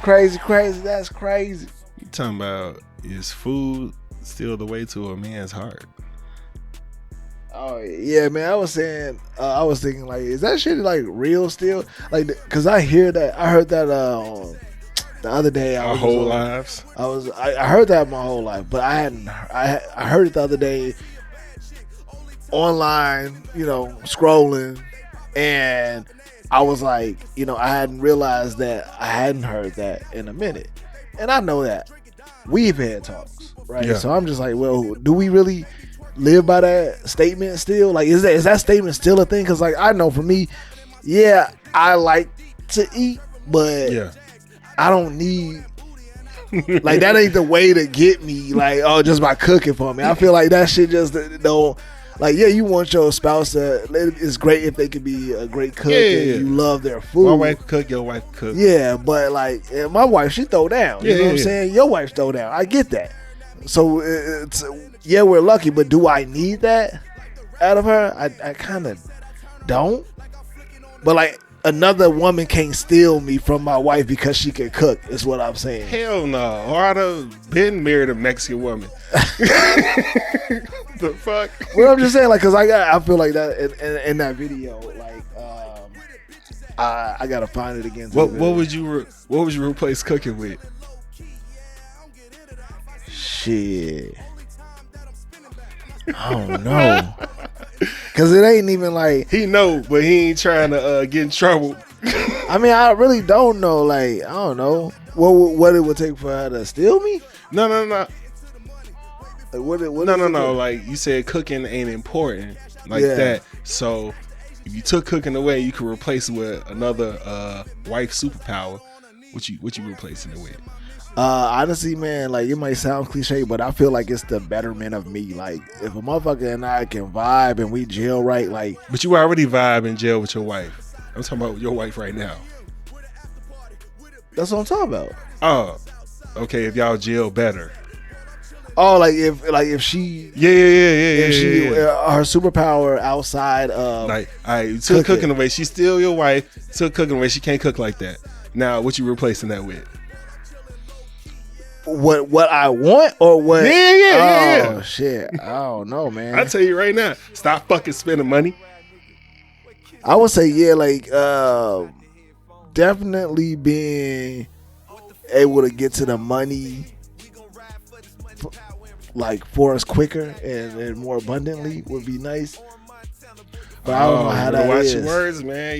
Crazy. That's crazy. You talking about, is food still the way to a man's heart? Oh yeah, man. I was thinking like, is that shit like real still? Like, cause I heard that the other day. Our whole lives. I heard that my whole life, but I heard it the other day online, scrolling, and I was like, I hadn't realized that I hadn't heard that in a minute, and I know that we've had talks, right? Yeah. So I'm just like, well, do we really live by that statement still? Like, is that statement still a thing? Because like, I know for me, yeah, I like to eat, but I don't need like, that ain't the way to get me, like, just by cooking for me. I feel like that shit just don't, like, yeah, you want your spouse to, it's great if they could be a great cook and you love their food. My wife cook, your wife cook. Yeah, but like, my wife, she throw down. You know what I'm saying? Your wife throw down. I get that. So it's, yeah, we're lucky, but do I need that out of her? I kind of don't. But like, another woman can't steal me from my wife because she can cook, is what I'm saying. Hell no. Or I'd have been married a Mexican woman. The fuck? Well, I'm just saying, like, because I feel like that in that video, like, I gotta find it again. What would you replace cooking with? Shit, I don't know. Cause it ain't even like, he know, but he ain't trying to get in trouble. I mean, I really don't know. Like, I don't know what it would take for her to steal me. No. Like, what No. Like, you said cooking ain't important like that. So if you took cooking away, you could replace it with another wife superpower. What you replacing it with? Honestly, man, like, it might sound cliche, but I feel like it's the betterment of me. Like, if a motherfucker and I can vibe and we gel right, like. But you already vibe and gel with your wife. I'm talking about your wife right now. That's what I'm talking about. Oh, okay. If y'all gel better. Oh, like if she. Yeah. If she, her superpower outside of. Like, all right, you took cooking away. She's still your wife. Took cooking away. She can't cook like that. Now, what you replacing that with? What I want or what? Yeah. Oh shit, I don't know, man. I tell you right now, stop fucking spending money. I would say like definitely being able to get to the money like for us quicker and more abundantly would be nice. But I don't know how that watch is. your words, man.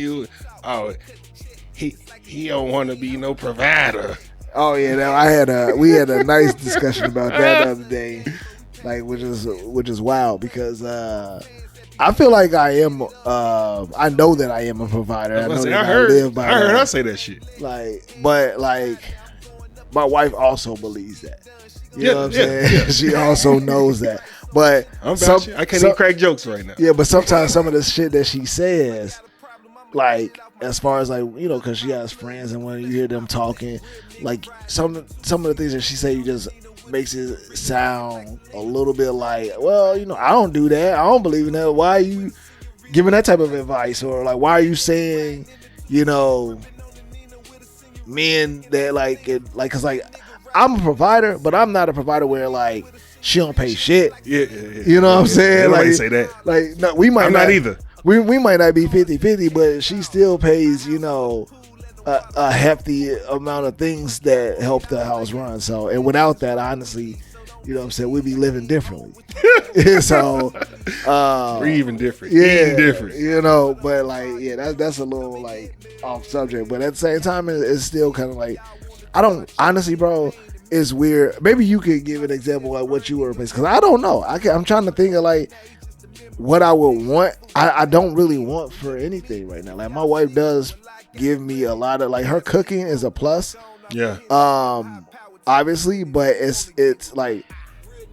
He don't want to be no provider. Oh yeah, we had a nice discussion about that the other day, like which is wild because I feel like I am. I know that I am a provider. I live by. I heard her say that shit. But my wife also believes that. You know what I'm saying? Yeah. She also knows that. But I can't even crack jokes right now. Yeah, but sometimes some of the shit that she says, like, as far as like, because she has friends and when you hear them talking, like some of the things that she say, just makes it sound a little bit like, well, I don't do that. I don't believe in that. Why are you giving that type of advice? Or like, why are you saying, men that like it, like, cause like I'm a provider, but I'm not a provider where like she don't pay shit. Yeah. You know what I'm saying? Nobody like say that. Like, no, we might I'm not either. We might not be 50-50, but she still pays, a hefty amount of things that help the house run. So, and without that, honestly, we'd be living differently. So, we're even different. Yeah, eating different. But like, yeah, that's a little like off subject. But at the same time, it's still kind of like, I don't, honestly, bro, it's weird. Maybe you could give an example like what you would replace, because I don't know. I'm trying to think of like what I would want. I don't really want for anything right now. Like, my wife does give me a lot of, like, her cooking is a plus. Yeah. Obviously, but it's like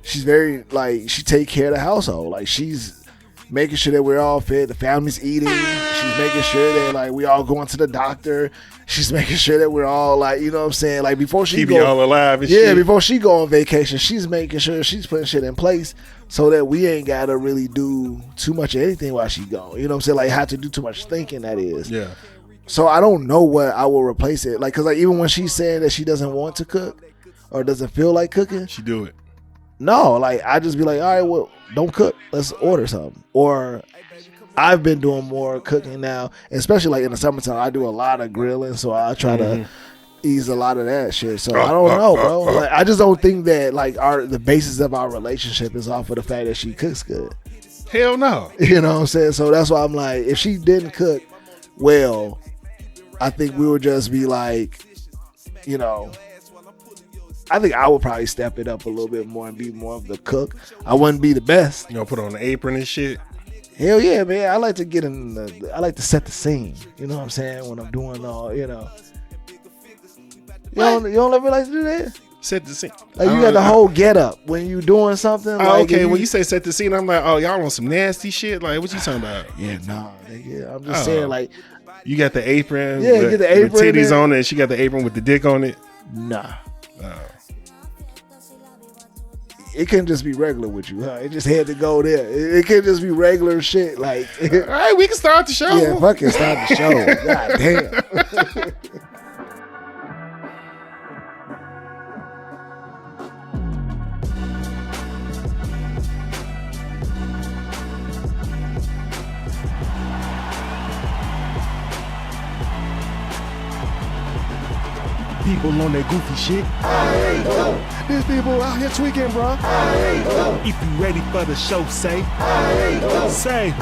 she's very, like, she take care of the household. Like, she's making sure that we're all fed, the family's eating. She's making sure that like we all going to the doctor. She's making sure that we're all like, you know what I'm saying? Like, before she keep you all alive and shit. shit. Before she go on vacation, she's making sure she's putting shit in place so that we ain't gotta really do too much of anything while she gone. You know what I'm saying? Like, have to do too much thinking, that is. Yeah. So I don't know what I will replace it. Like, cause like even when she's saying that she doesn't want to cook or doesn't feel like cooking, she do it. No, like I just be like, all right, well, don't cook. Let's order something. Or I've been doing more cooking now, especially like in the summertime. I do a lot of grilling, so I try to ease a lot of that shit. So I don't know, bro. Like I just don't think that like the basis of our relationship is off of the fact that she cooks good. Hell no. You know what I'm saying? So that's why I'm like, if she didn't cook well, I think we would just be like, you know, I think I would probably step it up a little bit more and be more of the cook. I wouldn't be the best. You know, put on the apron and shit. Hell yeah, man. I like to get in I like to set the scene. You know what I'm saying? When I'm doing all, you know. You don't ever like to do that? Set the scene. Like you got the whole get up when you doing something. Like okay, when you say set the scene, I'm like, oh, y'all want some nasty shit? Like, what you talking about? Yeah, no. Nigga, I'm just saying, like. You got the apron. Yeah, get the apron. With titties on it, and she got the apron with the dick on it. Nah. It couldn't just be regular with you, huh? It just had to go there. It couldn't just be regular shit. Like, all right, we can start the show. Yeah, fucking start the show. God damn. People on that goofy shit. These people out here tweaking, bro. If you ready for the show, say. Say.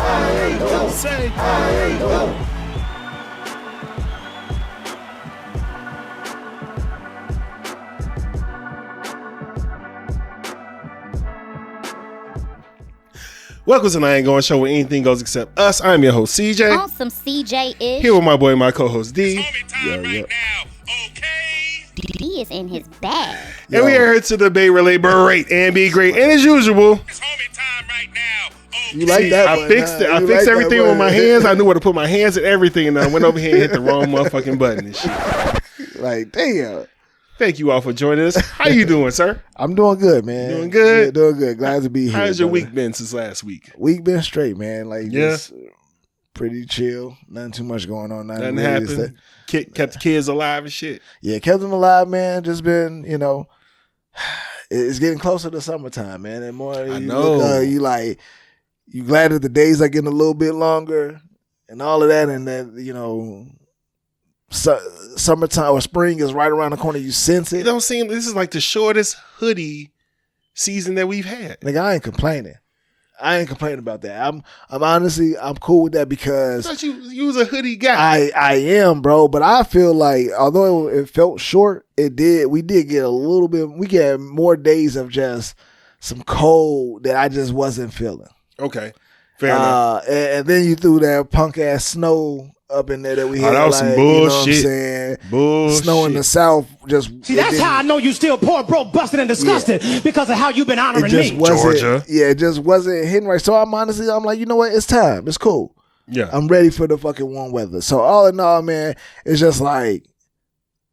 Welcome to the I Ain't Going Show where anything goes except us. I'm your host, CJ. Awesome CJ-ish. Here with my boy, my co-host, D. It's homie time right now, okay? D is in his bag. And we are here to debate, relate, berate, and be great. And as usual, It's homie time right now, okay? You like that? I fixed everything with my hands. I knew where to put my hands and everything, and I went over here and hit the wrong motherfucking button and shit. Like, damn. Thank you all for joining us. How you doing, sir? I'm doing good, man. Doing good? Yeah, doing good. Glad to be here. How's your brother. week been since last week? Week been straight, man. Like, Yeah. just pretty chill. Nothing too much going on. Nothing really happened. Kept the kids alive and shit. Yeah, kept them alive, man. Just been, you know, it's getting closer to summertime, man. And more, I know. You glad that the days are getting a little bit longer and all of that. And then, you know, summertime or spring is right around the corner. You sense It it. don't seem this is like the shortest hoodie season that we've had. Nigga, I ain't complaining. About that. I'm honestly, I'm cool with that I because thought you was a hoodie guy. I am, bro. But I feel like although it felt short, we did get a little bit. We get more days of just some cold that I just wasn't feeling. Okay, fair enough. And then you threw that punk ass snow up in there that we had. That was some You know what I'm bullshit. saying? Bullshit. Snow in the South just. See, that's how I know you still poor, broke, busted, and disgusted because of how you've been It honoring just me. wasn't. Georgia. Yeah, it just wasn't hitting right. So I'm like, you know what? It's time. It's cool. Yeah. I'm ready for the fucking warm weather. So all in all, man, it's just like,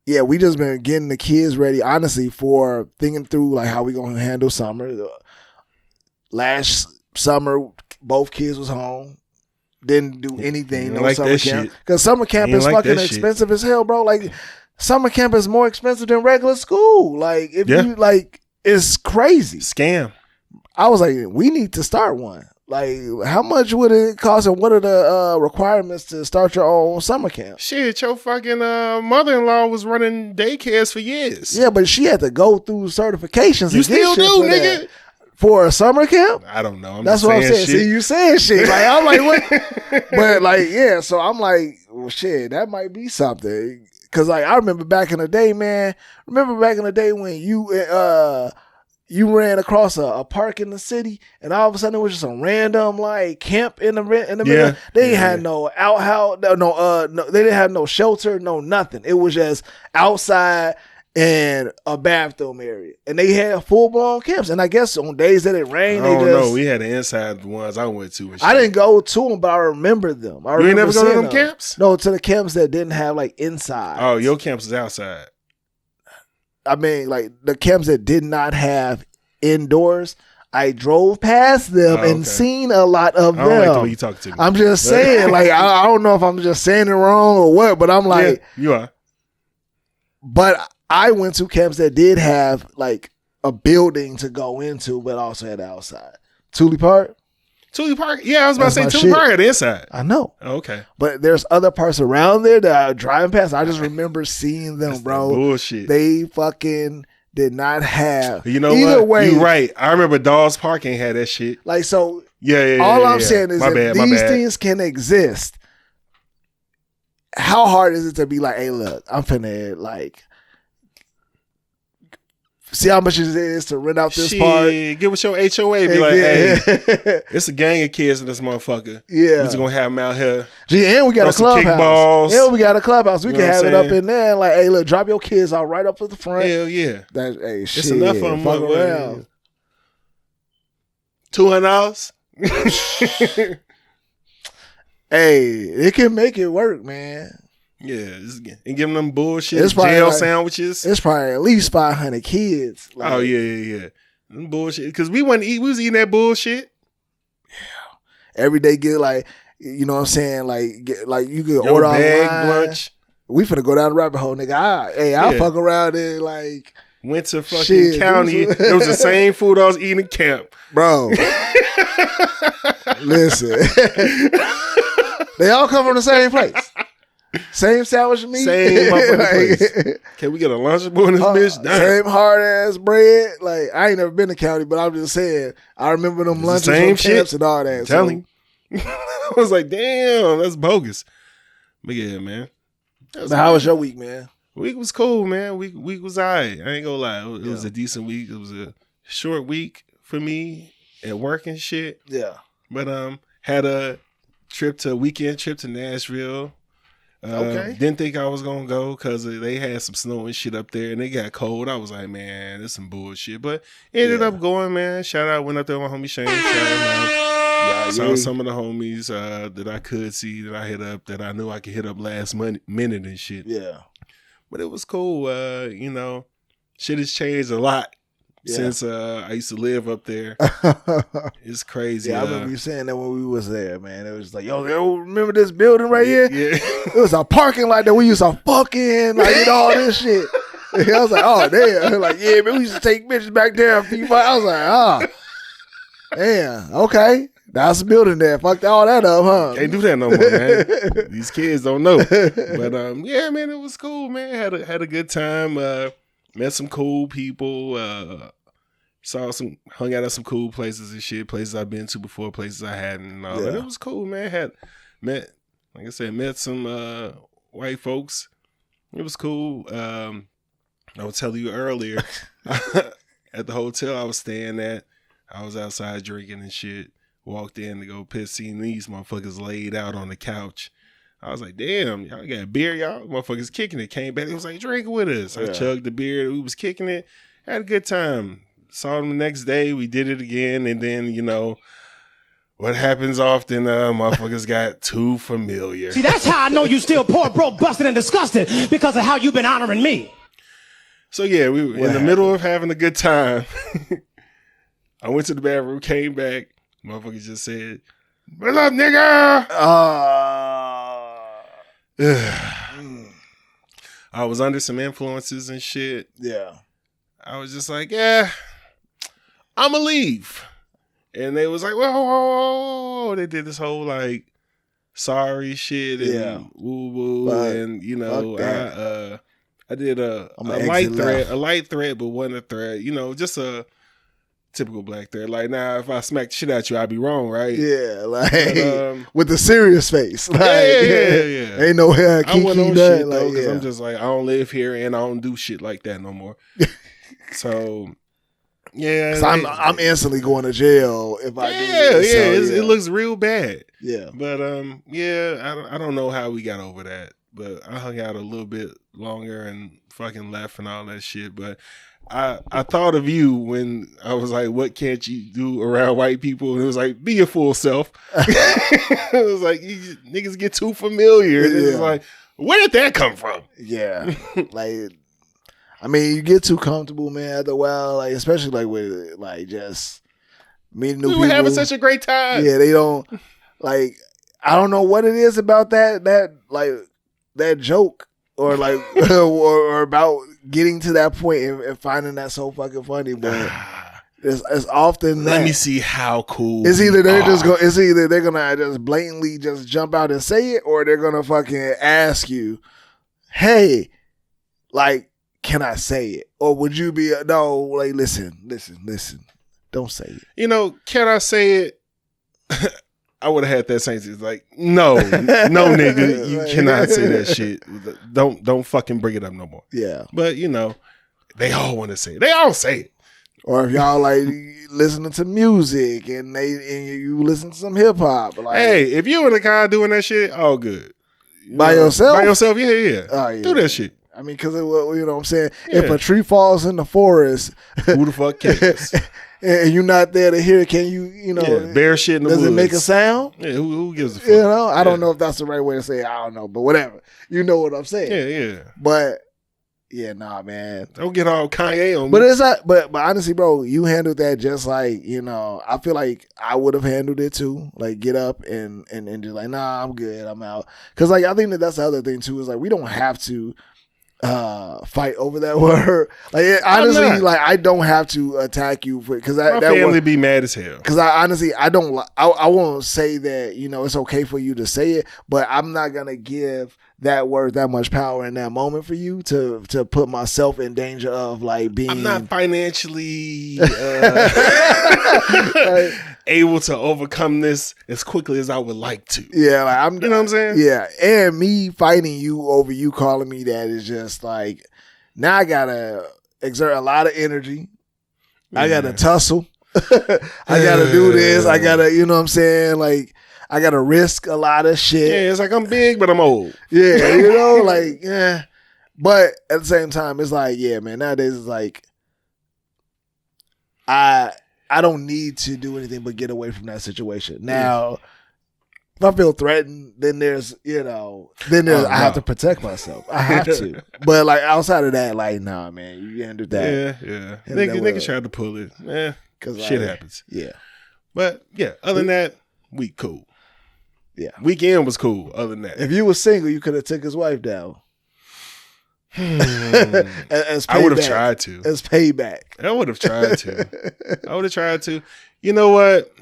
yeah, we just been getting the kids ready, honestly, for thinking through like how we gonna handle summer. Last summer, both kids was home. Didn't do anything. No like summer that camp. shit. Because summer camp You is like fucking that shit. expensive as hell, bro. Like summer camp is more expensive than regular school. Like if Yeah. you like, it's crazy. Scam. I was like, we need to start one. Like, how much would it cost, and what are the requirements to start your own summer camp? Shit, your fucking mother-in-law was running daycares for years. Yeah, but she had to go through certifications. You and get still shit do, for nigga. that. For a summer camp? I don't know. That's just what I'm saying. shit. See, you saying shit. Like, I'm like, what? But, like, yeah, so I'm like, well, shit, that might be something. Because, like, I remember back in the day, man. Remember back in the day when you ran across a park in the city, and all of a sudden it was just a random like camp in the middle. Yeah. They ain't had no outhouse, no, they didn't have no shelter, no nothing. It was just outside and a bathroom area, and they had full blown camps. And I guess on days that it rained, I they don't just. know. We had the inside ones I went to. And shit. I didn't go to them, but I remember them. I You ain't remember never go to seeing them camps? No, to the camps that didn't have like inside. Oh, your camps is outside. I mean, like the camps that did not have indoors. I drove past them and seen a lot of them. I don't like the way you talk to me. I'm just saying, like, I don't know if I'm just saying it wrong or what, but I'm like, yeah, you are. But I went to camps that did have like a building to go into, but also had outside. Thule Park. Thule Park? Yeah, I was about to say Thule Park had the inside. I know. Oh, okay. But there's other parts around there that I was driving past. I just remember seeing them, bro. Bullshit. They fucking did not have. You know either what? way, you're right. I remember Dawes Park ain't had that shit. Like, so yeah. All I'm saying is that these things can exist. How hard is it to be like, hey, look, I'm finna like see how much it is to rent out this park. Get with your HOA. Be like, hey, it's a gang of kids in this motherfucker. Yeah. We're just going to have them out here. And we got a clubhouse. Kickballs. Yeah, we got a clubhouse. We You can know have what it I'm up in there. Like, hey, look, drop your kids out right up at the front. Hell yeah. Hey, shit. It's enough of them. Fuck around. $200? Hey, it can make it work, man. Yeah, and giving them bullshit jail sandwiches. It's probably at least 500 kids. Like, oh yeah. Them bullshit. Because we was eating that bullshit. Yeah. Every day get like, you know what I'm saying? Like you could Your order bag online. lunch. We finna go down the rabbit hole, nigga. I'll fuck around and like went to fucking county. It was the same food I was eating in camp. Bro. Listen. They all come from the same place. Same sandwich meat. Same motherfucking place. Can we get a Lunchable in this bitch? Damn. Same hard ass bread. Like, I ain't never been to county, but I'm just saying, I remember them lunches from camps and all that. Telling you. I was like, damn, that's bogus. But yeah, man. How was your week, man? Week was cool, man. Week was all right. I ain't gonna lie. It was a decent week. It was a short week for me at work and shit. Yeah. But had a weekend trip to Nashville. Okay. Didn't think I was gonna go because they had some snow and shit up there and they got cold. I was like, man, this some bullshit. But ended up going, man. Shout out, went up there with my homie Shane. Saw some of the homies that I could see that I hit up that I knew I could hit up last minute and shit. Yeah. But it was cool. You know, shit has changed a lot since I used to live up there. It's crazy. Yeah, I remember you saying that when we was there, man. It was like, yo, remember this building right here? Yeah. It was a parking lot that we used to fucking like did all this shit. I was like, oh damn. Like, yeah, man, we used to take bitches back there. I was like, damn, okay. That's a building there. Fucked all that up, huh? Can't do that no more, man. These kids don't know. But yeah, man, it was cool, man. Had a good time. Met some cool people. Hung out at some cool places and shit. Places I've been to before, places I hadn't and all. But it was cool, man. Met some white folks. It was cool. I was telling you earlier at the hotel I was staying at, I was outside drinking and shit. Walked in to go piss, seeing these motherfuckers laid out on the couch. I was like, damn, y'all got beer, y'all motherfuckers kicking it. Came back, it was like, drink with us. I chugged the beer, we was kicking it, had a good time. Saw them the next day, we did it again, and then, you know, what happens often, motherfuckers got too familiar. See, that's how I know you still poor, broke, busted, and disgusted, because of how you've been honoring me. So yeah, we were in the middle of having a good time. I went to the bathroom, came back, motherfucker just said, "What's up, nigga?" I was under some influences and shit. Yeah. I was just like, yeah, I'ma leave. And they was like, whoa. They did this whole like sorry shit and woo woo. And you know, I did a light thread, but wasn't a thread. You know, just a typical black thread. Like, now, if I smack the shit at you, I'd be wrong, right? Yeah, like with the serious face. Like, yeah. Ain't no hair. I went on shit though, because I'm just like, I don't live here and I don't do shit like that no more. So, yeah, I'm instantly going to jail if I do this. It looks real bad. Yeah, but I don't know how we got over that. But I hung out a little bit longer and fucking left and all that shit. But I thought of you when I was like, what can't you do around white people? And it was like, be your full self. It was like, you niggas get too familiar. And it's like, where did that come from? Yeah. Like, I mean, you get too comfortable, man, after a while, like, especially like with like just meeting new we people. were having such a great time. Yeah, they don't like. I don't know what it is about that joke or like or about getting to that point and finding that so fucking funny, but. It's often that. Let me see how cool. It's either they're gonna just blatantly just jump out and say it, or they're gonna fucking ask you, "Hey, like, can I say it?" Or would you be no? Like, listen, don't say it. You know, can I say it? I would have had that same thing. Like, no, nigga, you cannot say that shit. Don't fucking bring it up no more. Yeah, but you know, they all want to say it. They all say it. Or if y'all like listening to music and you listen to some hip hop, like, hey, if you in the car doing that shit, all good. By yourself, yeah. Oh, yeah. Do that shit. I mean, because you know what I'm saying. Yeah. If a tree falls in the forest, who the fuck cares? And you're not there to hear it, can you know? Bear shit in the woods. Does it make a sound? Yeah, who gives a fuck? You know, I don't know if that's the right way to say it. I don't know, but whatever. You know what I'm saying? Yeah. But. Yeah, nah, man. Don't get all Kanye on me. But it's not. But honestly, bro, you handled that just like, you know. I feel like I would have handled it too. Like, get up and just like, nah, I'm good, I'm out. Because like I think that's the other thing too is like we don't have to fight over that word. Like honestly, like I don't have to attack you for because my family be mad as hell. Because I honestly I don't. I won't say that you know it's okay for you to say it, but I'm not gonna give that word that much power in that moment for you to put myself in danger of like being. I'm not financially able to overcome this as quickly as I would like to. Yeah, like I'm. You know what I'm saying? Yeah, and me fighting you over you calling me that is just like now I gotta exert a lot of energy. Yeah. I gotta tussle. I gotta do this. I gotta, you know what I'm saying? Like. I gotta risk a lot of shit. Yeah, it's like I'm big, but I'm old. Yeah, you know, like, yeah. But at the same time, it's like, yeah, man, nowadays it's like I don't need to do anything but get away from that situation. Now, if I feel threatened, then there's, you know, I have to protect myself. I have to. But like outside of that, like, nah, man, you handled that. Yeah. Nigga tried to pull it. Yeah. Cause shit happens. Yeah. But yeah, other than that, we cool. Yeah. Weekend was cool, other than that. If you were single, you could have took his wife down. As I would have tried to. As payback. I would have tried to. You know what?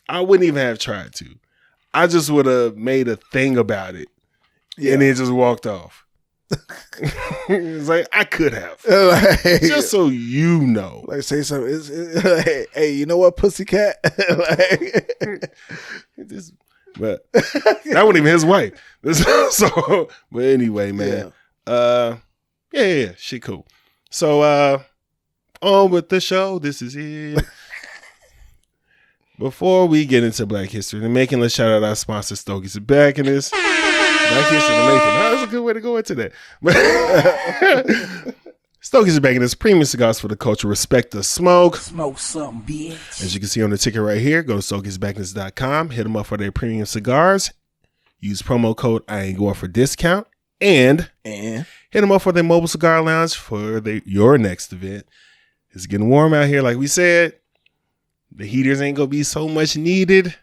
I wouldn't even have tried to. I just would have made a thing about it. Yeah. And then just walked off. It's like I could have, like, just so you know. Like say something. Hey, you know what, pussycat? But that wasn't even his wife. So, but anyway, man. Yeah, shit cool. So, on with the show. This is it. Before we get into Black History and Making, let's shout out our sponsor, Stogies back in this. Black History and Making. That's a good way to go into that. Stogies is back in this premium cigars for the culture. Respect the smoke. Smoke something, bitch. As you can see on the ticket right here, go to stogiesbackness.com. Hit them up for their premium cigars. Use promo code I Ain't Going for discount. And hit them up for their mobile cigar lounge for your next event. It's getting warm out here, like we said. The heaters ain't going to be so much needed.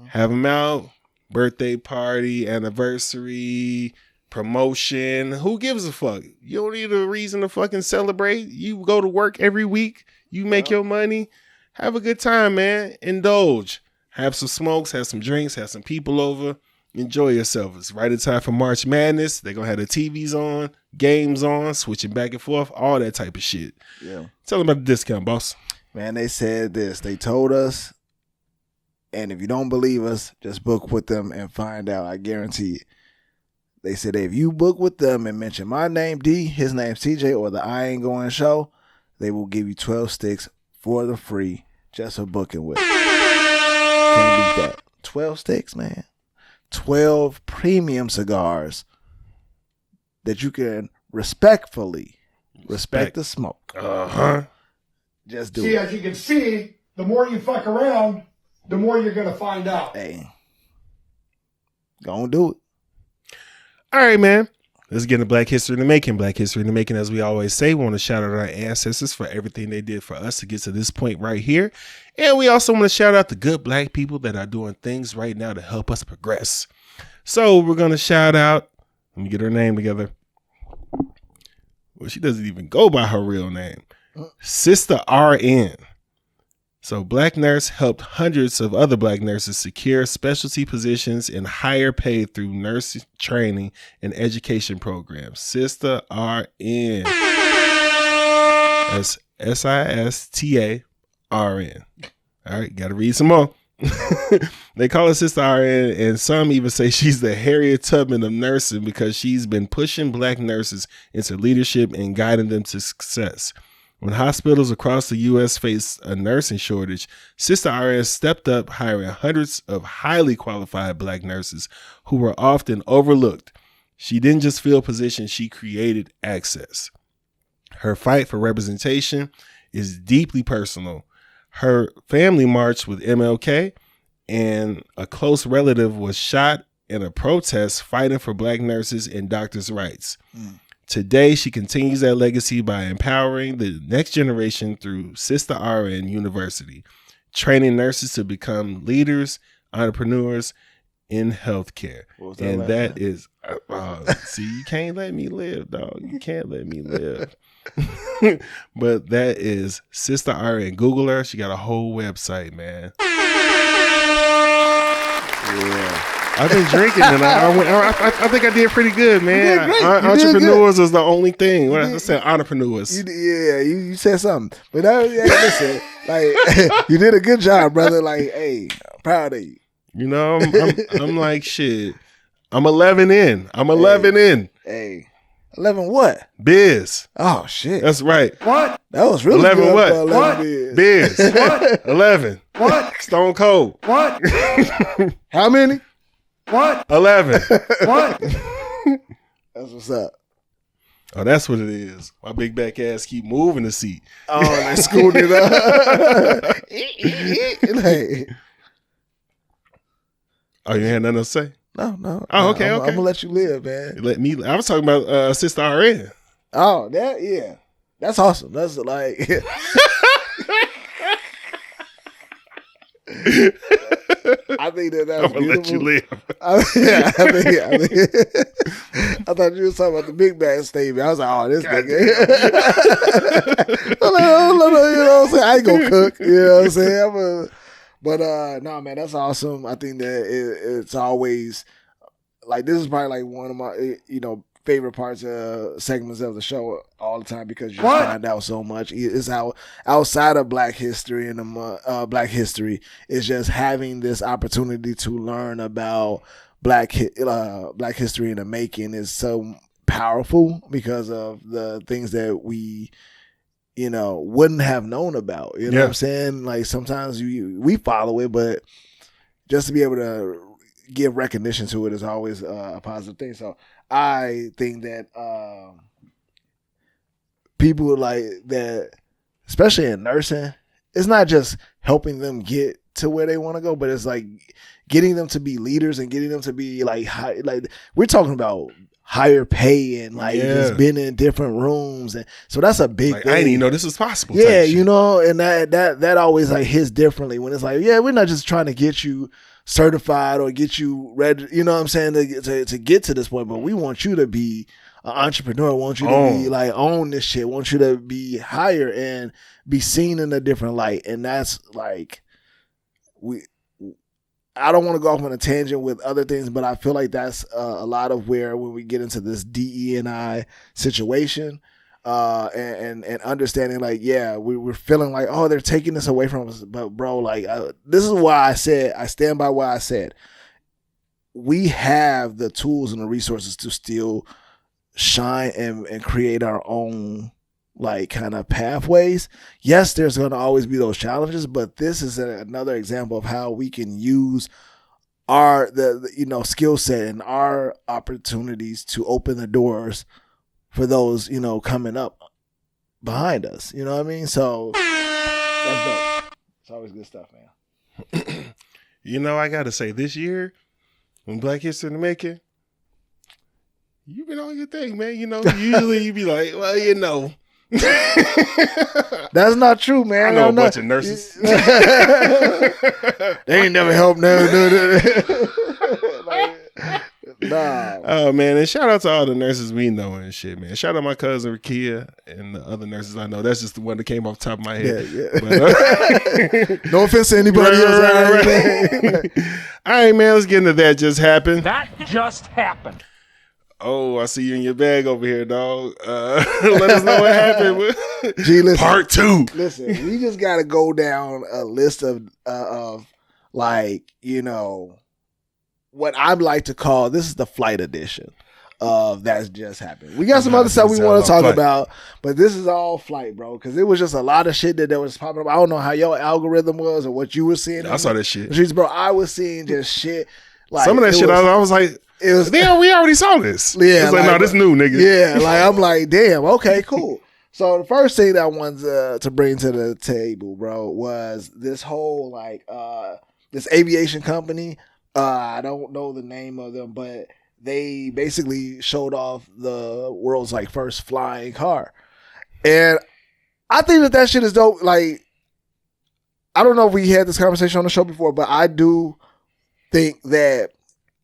Have them out. Birthday party, anniversary, promotion. Who gives a fuck? You don't need a reason to fucking celebrate. You go to work every week. You make your money. Have a good time, man. Indulge. Have some smokes. Have some drinks. Have some people over. Enjoy yourself. It's right in time for March Madness. They're going to have the TVs on, games on, switching back and forth, all that type of shit. Yeah. Tell them about the discount, boss. Man, they said this. They told us. And if you don't believe us, just book with them and find out. I guarantee it. They said if you book with them and mention my name, D, his name's TJ, or the I Ain't Going show, they will give you 12 sticks for the free just for booking with. Can't beat that. 12 sticks, man. 12 premium cigars that you can respectfully respect the smoke. Just do it. See, as you can see, the more you fuck around, the more you're going to find out. Hey, gonna do it. All right, man. Let's get into Black History in the Making. Black History in the Making, as we always say, we want to shout out our ancestors for everything they did for us to get to this point right here. And we also want to shout out the good Black people that are doing things right now to help us progress. So we're going to shout out, let me get her name together. Well, she doesn't even go by her real name. Sister RN. So Black nurse helped hundreds of other Black nurses secure specialty positions and higher pay through nurse training and education programs. Sister RN. That's SISTARN. All right, got to read some more. They call her Sister RN, and some even say she's the Harriet Tubman of nursing because she's been pushing Black nurses into leadership and guiding them to success. When hospitals across the U.S. faced a nursing shortage, Sister RN stepped up, hiring hundreds of highly qualified Black nurses who were often overlooked. She didn't just fill positions, she created access. Her fight for representation is deeply personal. Her family marched with MLK, and a close relative was shot in a protest fighting for Black nurses and doctors' rights. Today, she continues that legacy by empowering the next generation through Sister RN University, training nurses to become leaders, entrepreneurs in healthcare. And that is, see, you can't let me live, dog. You can't let me live. But that is Sister RN. Google her. She got a whole website, man. Yeah. I've been drinking, and I think I did pretty good, man. Entrepreneurs is the only thing. When I said entrepreneurs, you said something. But listen, like you did a good job, brother. Like, hey, I'm proud of you. You know, I'm like shit. I'm 11 in. I'm 11 in. Hey, 11 what? Biz. Oh shit. That's right. What? That was really 11 good. what? 11 what? Biz. What? 11. What? Stone Cold. What? How many? What? 11. What? That's what's up. Oh, that's what it is. My big back ass keep moving the seat. Oh, they scooted it up. Oh, you had nothing to say? No. Oh, okay. I'm gonna let you live, man. I was talking about Sister RN. Oh, yeah. That's awesome. That's like I think that's I'm gonna let you live. I thought you were talking about the big bad statement. I was like, oh, this nigga. No, you know what I'm saying? I ain't gonna cook. You know what I'm saying? But no, man, that's awesome. I think that it's always like this is probably like one of my favorite parts segments of the show all the time because you find out so much. It's outside of Black history and Black history. It's just having this opportunity to learn about Black history in the making is so powerful because of the things that we wouldn't have known about. You know what I'm saying? Like sometimes we follow it, but just to be able to give recognition to it is always a positive thing. So I think that people like that, especially in nursing, it's not just helping them get to where they want to go, but it's like getting them to be leaders and getting them to be like high, like we're talking about higher pay and like just being in different rooms, and so that's a big thing. I didn't even know this was possible. Yeah, and that always like hits differently when it's like, we're not just trying to get you certified or get you ready, you know what I'm saying, to get to this point, but we want you to be an entrepreneur, want you to be like own this shit, want you to be higher and be seen in a different light. And that's like I don't want to go off on a tangent with other things, but I feel like that's a lot of where when we get into this DE&I situation, and understanding like, we're feeling like, oh, they're taking this away from us. But bro, like this is why I stand by what I said. We have the tools and the resources to still shine and create our own like kind of pathways. Yes, there's going to always be those challenges, but this is another example of how we can use our skill set and our opportunities to open the doors for those coming up behind us. You know what I mean? So that's dope. It's always good stuff, man. I gotta say, this year when Black History in the Making, You been on your thing, man. You know, usually you be like, well, you know. That's not true, man. I know a bunch of nurses. They ain't never helped no. Nah. Oh man, and shout out to all the nurses we know and shit, man. Shout out my cousin Rakia and the other nurses I know. That's just the one that came off the top of my head. Yeah. But, no offense to anybody else. Right. All right, man. Let's get into that. Just happened. That just happened. Oh, I see you in your bag over here, dog. Let us know what happened. Gee, listen, Part 2. Listen, we just got to go down a list of like, you know, what I'd like to call, this is the flight edition of That's Just Happened. We got some other stuff we want to talk about, but this is all flight, bro, because it was just a lot of shit that was popping up. I don't know how your algorithm was or what you were seeing. I saw that shit. Bro, I was seeing just shit. Like, some of that shit, I was like, damn, we already saw this. Yeah. It's like, no, this new, nigga. Yeah, like, I'm like, damn, okay, cool. So the first thing that I wanted to bring to the table, bro, was this whole, like, this aviation company. I don't know the name of them, but they basically showed off the world's, like, first flying car. And I think that shit is dope. Like, I don't know if we had this conversation on the show before, but I do think that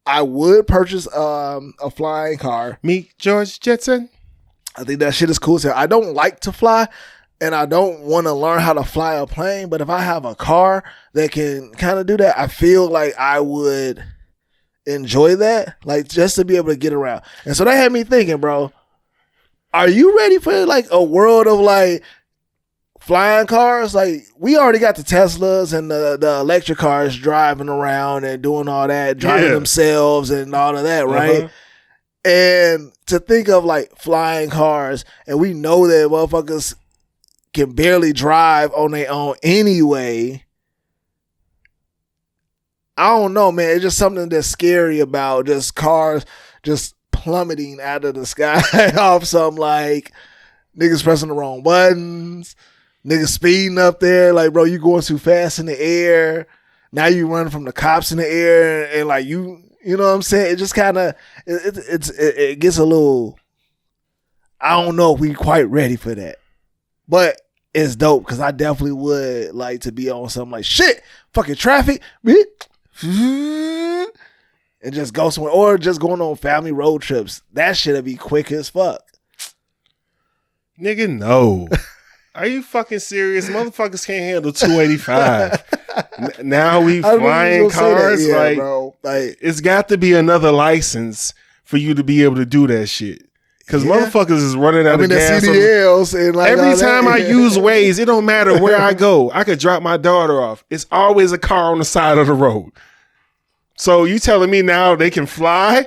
I would purchase a flying car. Meet George Jetson. I think that shit is cool. So I don't like to fly, and I don't want to learn how to fly a plane. But if I have a car that can kind of do that, I feel like I would enjoy that, like just to be able to get around. And so that had me thinking, bro, are you ready for like a world of like flying cars? Like, we already got the Teslas and the electric cars driving around and doing all that, driving themselves and all of that, right? Uh-huh. And to think of like flying cars, and we know that motherfuckers can barely drive on their own anyway. I don't know, man. It's just something that's scary about just cars just plummeting out of the sky off some like niggas pressing the wrong buttons, niggas speeding up there. Like, bro, you going too fast in the air. Now you running from the cops in the air, and like you know what I'm saying? It just kind of it gets a little. I don't know if we quite ready for that, but it's dope because I definitely would like to be on something like shit, fucking traffic, and just go somewhere, or just going on family road trips. That shit'd be quick as fuck. Nigga, no. Are you fucking serious? Motherfuckers can't handle 285. Now we flying cars. Yeah, like, bro. Like, it's got to be another license for you to be able to do that shit. Because motherfuckers is running out of gas. The CDLs and like every time I use Waze, it don't matter where I go. I could drop my daughter off. It's always a car on the side of the road. So you telling me now they can fly?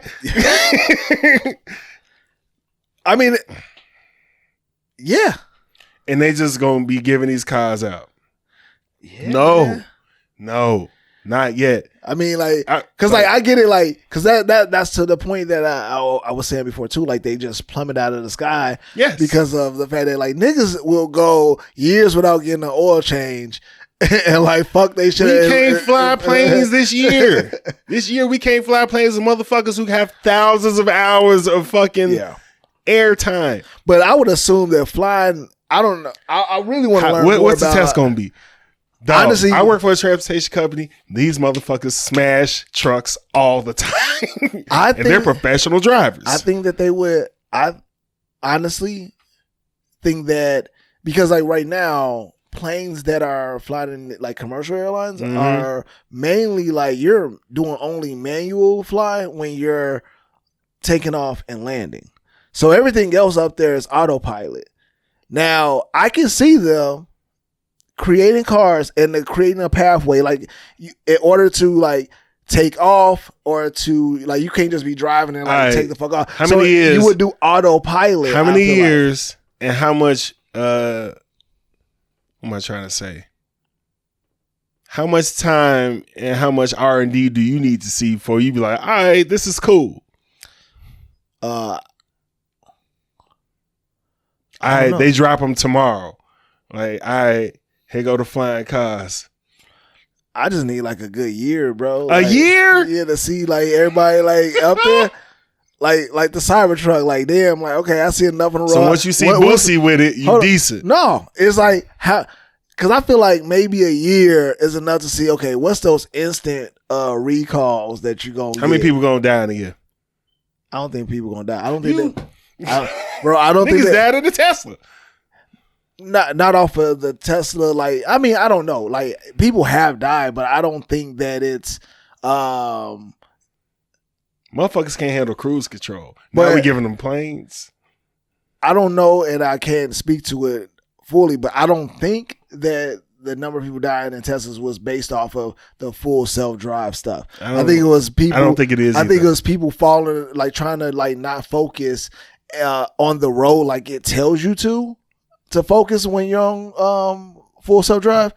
I mean, yeah. And they just gonna be giving these cars out. Yeah, no, man. No, not yet. I mean, like, because like I get it, like, because that's to the point that I was saying before too. Like, they just plummet out of the sky, yes, because of the fact that like niggas will go years without getting an oil change, and like fuck they shit. We can't fly planes this year. This year we can't fly planes with motherfuckers who have thousands of hours of fucking air time. But I would assume that flying. I don't know. I really want to learn more what's about, the test gonna be? Dog, honestly, I work for a transportation company. These motherfuckers smash trucks all the time. And they're professional drivers. I think that they would. I honestly think that because like right now, planes that are flying in like commercial airlines are mainly like you're doing only manual fly when you're taking off and landing. So everything else up there is autopilot. Now, I can see them creating cars and they're creating a pathway, like in order to like take off or to like you can't just be driving and like take the fuck off. How many years you would do autopilot? How many years and how much? What am I trying to say? How much time and how much R&D do you need to see before you be like, all right, this is cool? They drop them tomorrow. Like, here go the flying cars. I just need like a good year, bro. A year? Yeah, to see like everybody like up there. like the Cybertruck. Like damn, like okay, I see enough in the road. So once you see Boosie with it, you decent. No, it's like how. Because I feel like maybe a year is enough to see, okay, what's those instant recalls that you're going to get? How many people going to die in a year? I don't think people going to die. I don't think bro, I don't think niggas died in the Tesla. Not off of the Tesla. Like, I mean, I don't know. Like, people have died, but I don't think that it's... Motherfuckers can't handle cruise control. But now we giving them planes. I don't know, and I can't speak to it fully, but I don't think that the number of people dying in Teslas was based off of the full self-drive stuff. I think it was people. I don't think it is. I think it was people falling, like trying to like not focus on the road like it tells you to focus when you're on full self-drive,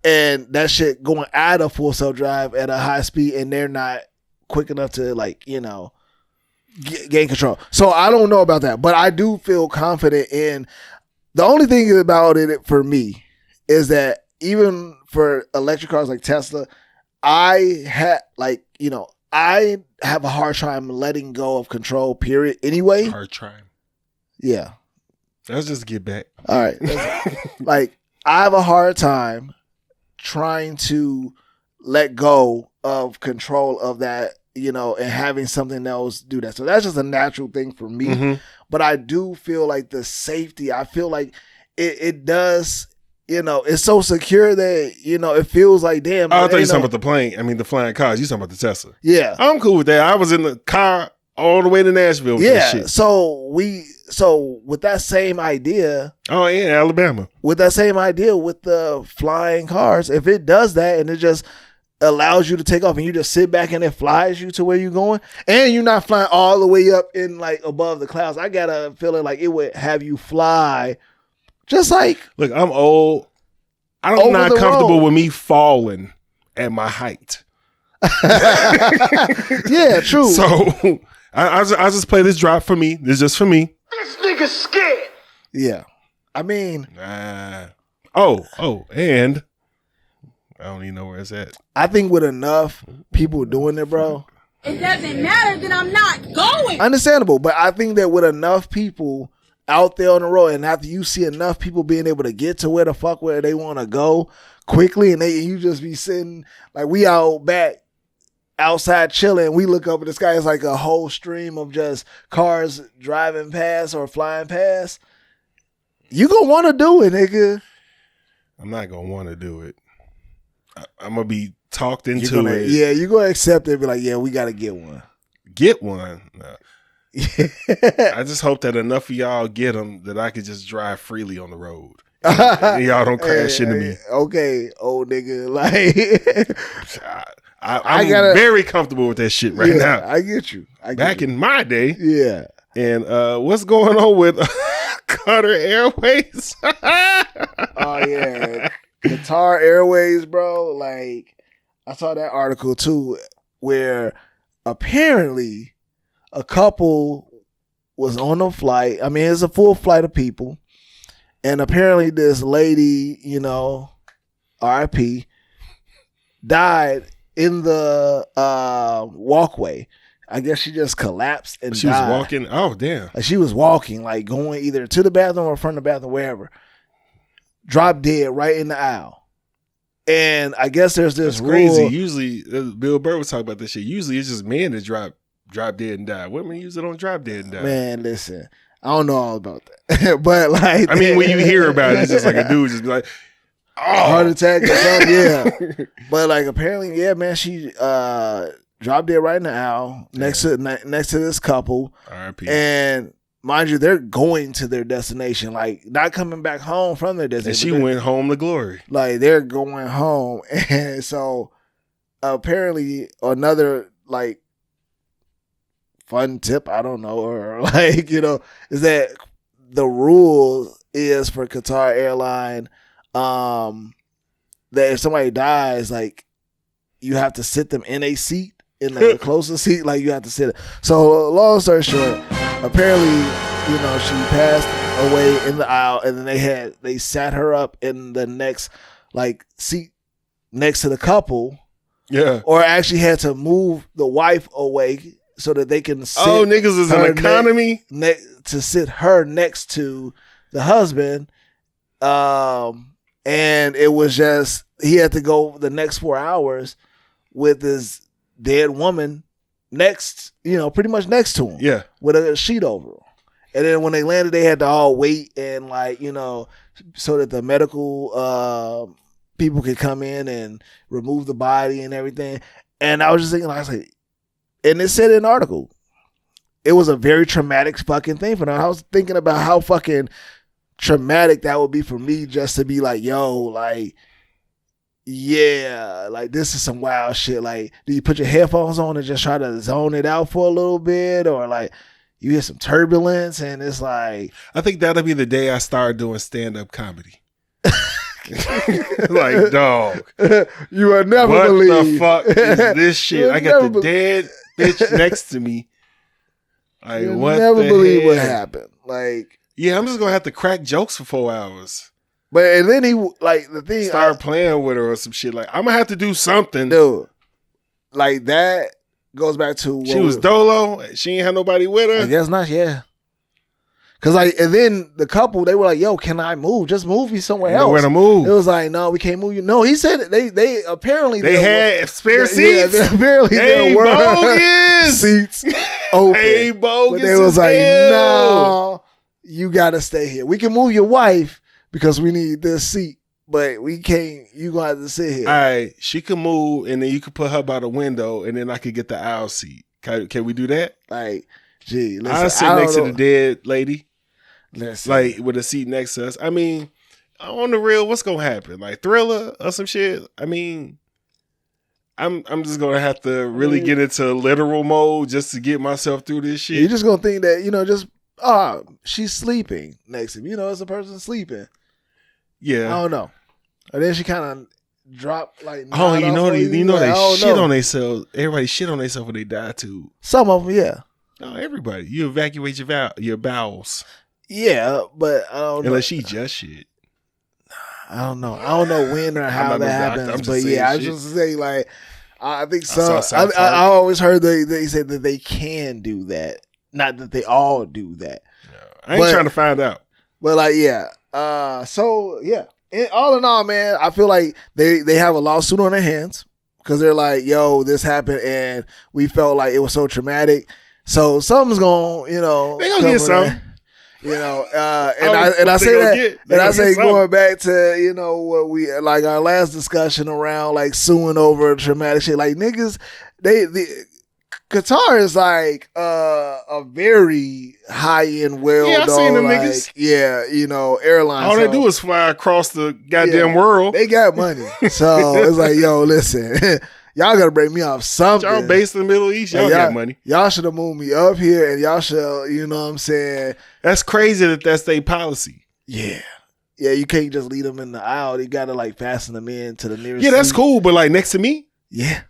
and that shit going out of full self-drive at a high speed, and they're not quick enough to like gain control. So I don't know about that, but I do feel confident in. The only thing about it for me is that even for electric cars like Tesla, I have a hard time letting go of control, period. Anyway. Hard time. Yeah. Let's just get back. All right. Like, I have a hard time trying to let go of control of that, and having something else do that. So that's just a natural thing for me. Mm-hmm. But I do feel like the safety, I feel like it does, it's so secure that, it feels like, damn. I thought you were talking about the plane. I mean, the flying cars. You talking about the Tesla. Yeah. I'm cool with that. I was in the car all the way to Nashville with that shit. So with that same idea. Oh, yeah, Alabama. With that same idea with the flying cars, if it does that and it just allows you to take off and you just sit back and it flies you to where you're going, and you're not flying all the way up in like above the clouds, I got a feeling like it would have you fly just like. Look, I'm old. I'm not comfortable with me falling at my height. Yeah, true. So I just play this drop for me. This is just for me. This nigga's scared. Yeah. I mean. And I don't even know where it's at. I think with enough people doing it, bro. It doesn't matter that I'm not going. Understandable. But I think that with enough people out there on the road, and after you see enough people being able to get to where they want to go quickly, and you just be sitting, like we out back outside chilling, we look up at the sky, it's like a whole stream of just cars driving past or flying past. You gonna want to do it, nigga. I'm not gonna want to do it. I'm gonna be talked into it. Yeah, you're gonna accept it. Be like, yeah, we gotta get one. Get one. No. I just hope that enough of y'all get them that I could just drive freely on the road. And y'all don't crash into me. Okay, old nigga. Like, I'm very comfortable with that shit right now. I get you. Back in my day. Yeah. And what's going on with Qatar Airways? Oh, yeah. Qatar Airways, bro. Like, I saw that article too, where apparently a couple was on a flight. I mean, it's a full flight of people. And apparently this lady, RIP, died in the walkway. I guess she just collapsed and she died. was walking. Oh, damn. Like she was walking, like going either to the bathroom or from the bathroom, wherever. Dropped dead right in the aisle. And I guess there's this rule. Crazy. Usually, Bill Burr was talking about this shit. Usually it's just men that drop dead and die. Women usually don't drop dead and die. Man, listen, I don't know all about that. But like, I mean, when you hear about it, it's just like a dude just be like, heart attack or something. Yeah. But like apparently, yeah, man, she dropped dead right in the aisle next to this couple. R.I.P. And mind you, they're going to their destination, like not coming back home from their destination. And she went home to glory. Like they're going home. And so apparently another like fun tip, I don't know, or like, is that the rule is for Qatar Airline that if somebody dies, like you have to sit them in a seat, in the closest seat, like you have to sit. So long story short, apparently, she passed away in the aisle, and then they sat her up in the next like seat next to the couple. Yeah. Or actually had to move the wife away so that they can sit niggas is an economy to sit her next to the husband. And it was just, he had to go the next 4 hours with this dead woman next, pretty much next to him. Yeah. With a sheet over him. And then when they landed, they had to all wait and so that the medical people could come in and remove the body and everything. And I was just thinking, and it said in the article, it was a very traumatic fucking thing for them. I was thinking about how fucking traumatic that would be for me just to be like, yo, like, yeah, like this is some wild shit. Like, do you put your headphones on and just try to zone it out for a little bit? Or like you hear some turbulence and it's like, I think that'll be the day I start doing stand-up comedy. Like, dog, you will never what believe the fuck is this shit? I got the dead bitch next to me. Like, you'll what never the believe hell? what happened. Like, yeah, I'm just gonna have to crack jokes for 4 hours. But and then he like the thing start playing with her or some shit. Like, I'm gonna have to do something, dude. Like that goes back to she was dolo. She ain't had nobody with her. I guess not. Yeah. Cause and then the couple, they were like, "Yo, can I move? Just move me somewhere else." Nowhere to move. It was like, "No, we can't move you." No, he said they apparently they had spare seats. Yeah, apparently there were bogus seats open. Hey, bogus. But they was like, "No, you gotta stay here. We can move your wife because we need this seat, but we can't. You gonna have to sit here." All right, she could move, and then you could put her by the window, and then I could get the aisle seat. Can we do that? Like, gee, listen, I'll sit next to the dead lady. Listen. Like with a seat next to us. I mean, on the real, what's gonna happen? Like Thriller or some shit? I mean, I'm just gonna have to really get into literal mode just to get myself through this shit. You're just gonna think that, she's sleeping next to me. It's a person sleeping. Yeah. I don't know. And then she kind of dropped like. Oh, they shit on themselves. Everybody shit on themselves when they die too. Some of them, yeah. No, everybody. You evacuate your bowels. Yeah, but I don't know. Unless she just shit. I don't know. I don't know when or how that happens. But yeah, I just say like, I think so. I always heard they said that they can do that. Not that they all do that. No, I ain't trying to find out. But like, yeah. So yeah. All in all, man, I feel like they have a lawsuit on their hands because they're like, yo, this happened and we felt like it was so traumatic. So something's going, they gonna get something. I say that, going back to, what we, like our last discussion around like suing over traumatic shit, like niggas, Qatar is like a very high end, I seen them niggas. Yeah, airlines. All they do is fly across the goddamn world. They got money, so it's like, yo, listen. Y'all gotta break me off something. Y'all based in the Middle East, y'all got money. Y'all should have moved me up here, and y'all should, you know what I'm saying? That's crazy that that's their policy. Yeah. Yeah, you can't just leave them in the aisle. You gotta like fasten them in to the nearest Yeah, that's seat. cool, but like next to me? Yeah.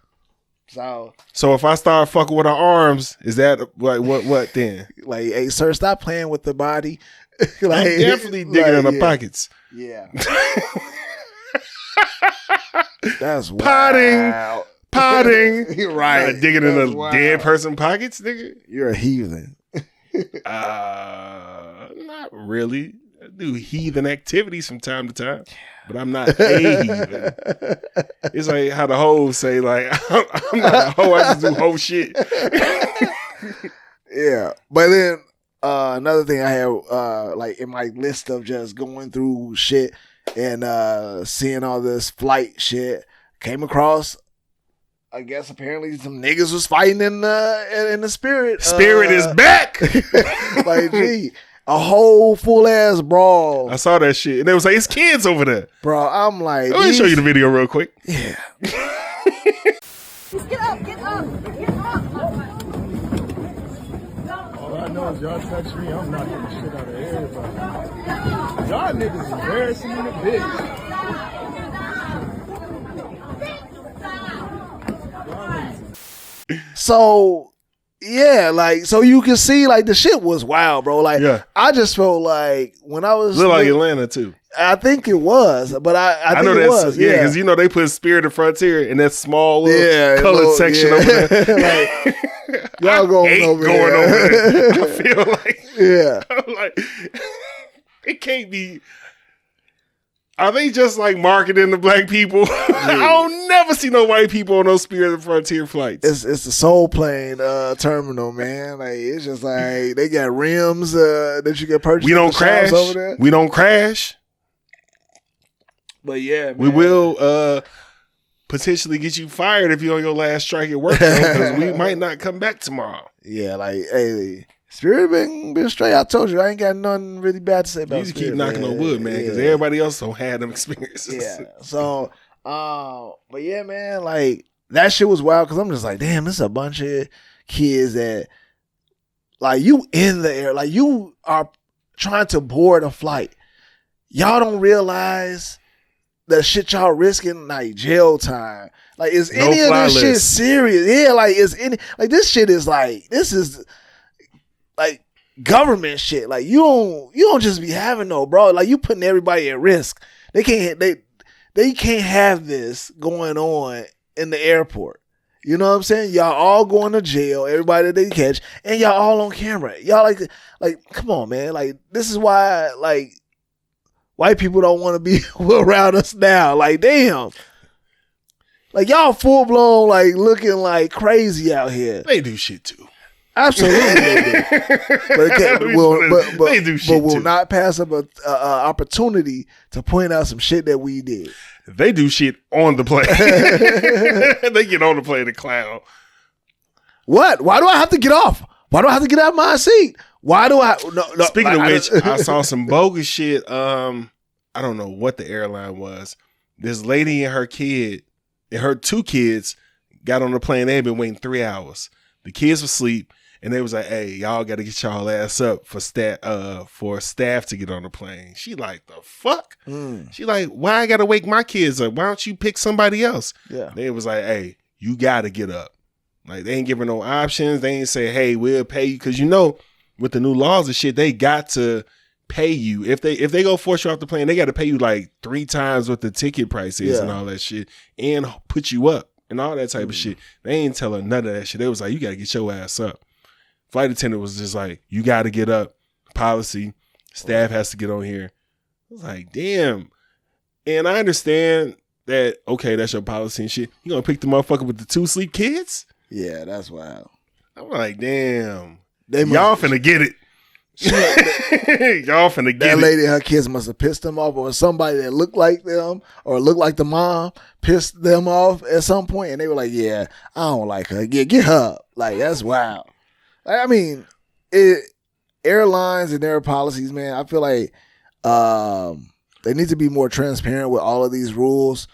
So if I start fucking with her arms, is that like what then? Like, hey, sir, stop playing with the body. Like, I'm definitely digging in the pockets. Yeah. That's wild. Potting. Right. Digging in a dead person pockets, nigga. You're a heathen. Not really. I do heathen activities from time to time, but I'm not a heathen. It's like how the hoes say, like, I'm not a hoe, I just do hoe shit. Yeah. But then another thing I have like in my list of just going through shit and seeing all this flight shit, came across, I guess apparently some niggas was fighting in the Spirit. Spirit is back. Like, gee, a whole full ass brawl. I saw that shit, and they was like, "It's kids over there." Bro, I'm like, let me show you the video real quick. Yeah. Get up, get up, get up. All I know is y'all touch me, I'm knocking the shit out of everybody. Y'all niggas embarrassing me to bitch. So yeah, like, so you can see like the shit was wild, bro. Like, yeah. I just felt like when I was look like Atlanta too. I think it was, but I think know it that's was. yeah, because they put Spirit of Frontier in that small little colored section over there. Like, Y'all going over there. I feel like, yeah. I'm like, it can't be. Are they just like marketing to black people? I don't never see no white people on those Spirit of the Frontier flights. It's the Soul Plane terminal, man. Like it's just like they got rims that you can purchase. We don't crash over there. We don't crash. But yeah, man. We will potentially get you fired if you're on your last strike at work because we might not come back tomorrow. Yeah, like hey. Spirit been straight. I told you I ain't got nothing really bad to say about. You just keep knocking on wood, man, because everybody else don't have them experiences. Yeah. So, but yeah, man, like that shit was wild because I'm just like, damn, this is a bunch of kids that, like, you in the air, like you are trying to board a flight. Y'all don't realize the shit y'all risking, like jail time. Like, is any of this shit serious? Yeah, like is any like this shit is like this is. Like government shit, like you don't just be having no, bro. Like you putting everybody at risk. They can't have this going on in the airport. You know what I'm saying? Y'all all going to jail. Everybody that they catch, and y'all all on camera. Y'all like come on, man. Like this is why like white people don't want to be around us now. Like damn. Like y'all full blown like looking like crazy out here. They do shit too. Absolutely, they do. But they do shit will too. not pass up an opportunity to point out some shit that we did. They do shit on the plane. They get on the plane and clown. What? Why do I have to get off? Why do I have to get out of my seat? Why do I? No, Speaking of which, I saw some bogus shit. I don't know what the airline was. This lady and her kid, and her 2 kids, got on the plane. They had been waiting 3 hours. The kids were asleep. And they was like, hey, y'all got to get y'all ass up for staff to get on the plane. She like, the fuck? She like, why I got to wake my kids up? Why don't you pick somebody else? Yeah. They was like, hey, you got to get up. Like, they ain't giving no options. They ain't say, hey, we'll pay you. Because, you know, with the new laws and shit, they got to pay you. If they go force you off the plane, they got to pay you like 3 times what the ticket price is and all that shit. And put you up and all that type of shit. They ain't telling none of that shit. They was like, you got to get your ass up. Flight attendant was just like, you got to get up. Policy. Staff has to get on here. I was like, damn. And I understand that, okay, that's your policy and shit. You going to pick the motherfucker with the 2 sleep kids? Yeah, that's wild. I'm like, damn. Y'all finna get it. Y'all finna get it. That lady and her kids must have pissed them off, or somebody that looked like them or looked like the mom pissed them off at some point, and they were like, yeah, I don't like her. Yeah, get her up. Like, that's wild. I mean, airlines and their policies, man, I feel like they need to be more transparent with all of these rules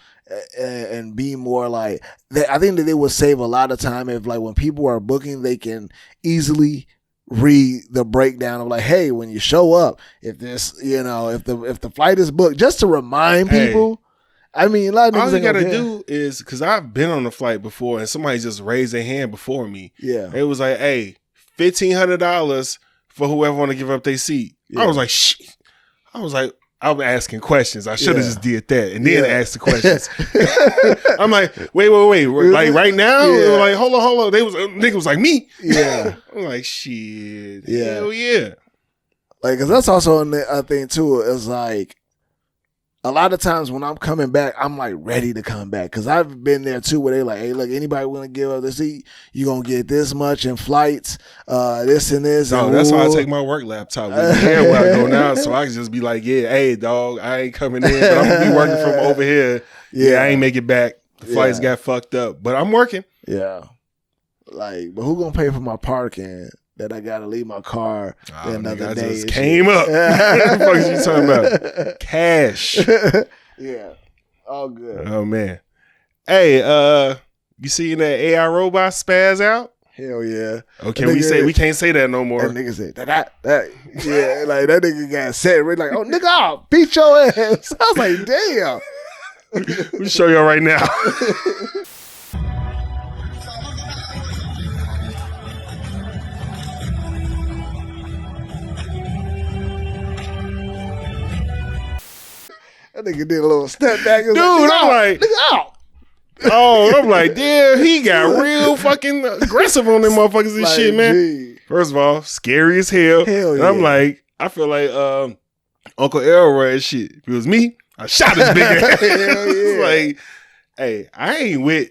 and be more like, I think that they would save a lot of time if, like, when people are booking, they can easily read the breakdown of like, hey, when you show up, if this, you know, if the flight is booked, just to remind people. I mean, a lot of niggas all you gotta do is, because I've been on a flight before and somebody just raised their hand before me. Yeah. It was like, hey, $1,500 for whoever want to give up their seat. Yeah. I was like, shit. I was asking questions. I should have just did that and then asked the questions. I'm like, wait. Like right now? Yeah. Like, hold on. Nigga was like, me? Yeah. I'm like, shit. Yeah. Hell yeah. Like, cause that's also a thing too, is like, a lot of times when I'm coming back, I'm like ready to come back. Cause I've been there too where they like, hey, look, anybody want to give up the seat, you gonna get this much in flights, this and this. No, that's why I take my work laptop with me where I go now. So I can just be like, yeah, hey dog, I ain't coming in, but I'm gonna be working from over here. Yeah, I ain't make it back. The flights got fucked up, but I'm working. Yeah. Like, but who gonna pay for my parking? That I gotta leave my car another day. Just came up. What the fuck is you talking about? Cash. Yeah. All good. Oh man. Hey, you seen that AI robot spaz out? Hell yeah. Okay, we can't say that no more. That nigga said that yeah, like that nigga got set. We're like, oh nigga, I'll beat your ass. I was like, damn. Let me show y'all right now. That nigga did a little step back. Dude, I'm like, nigga out. Oh, I'm like, damn, he got real fucking aggressive on them motherfuckers and Like, shit, man. gee. First of all, scary as hell. Hell And yeah. I'm like, I feel like Uncle Elroy and shit. If it was me, I shot his big ass. Hell It's yeah. like, hey, I ain't with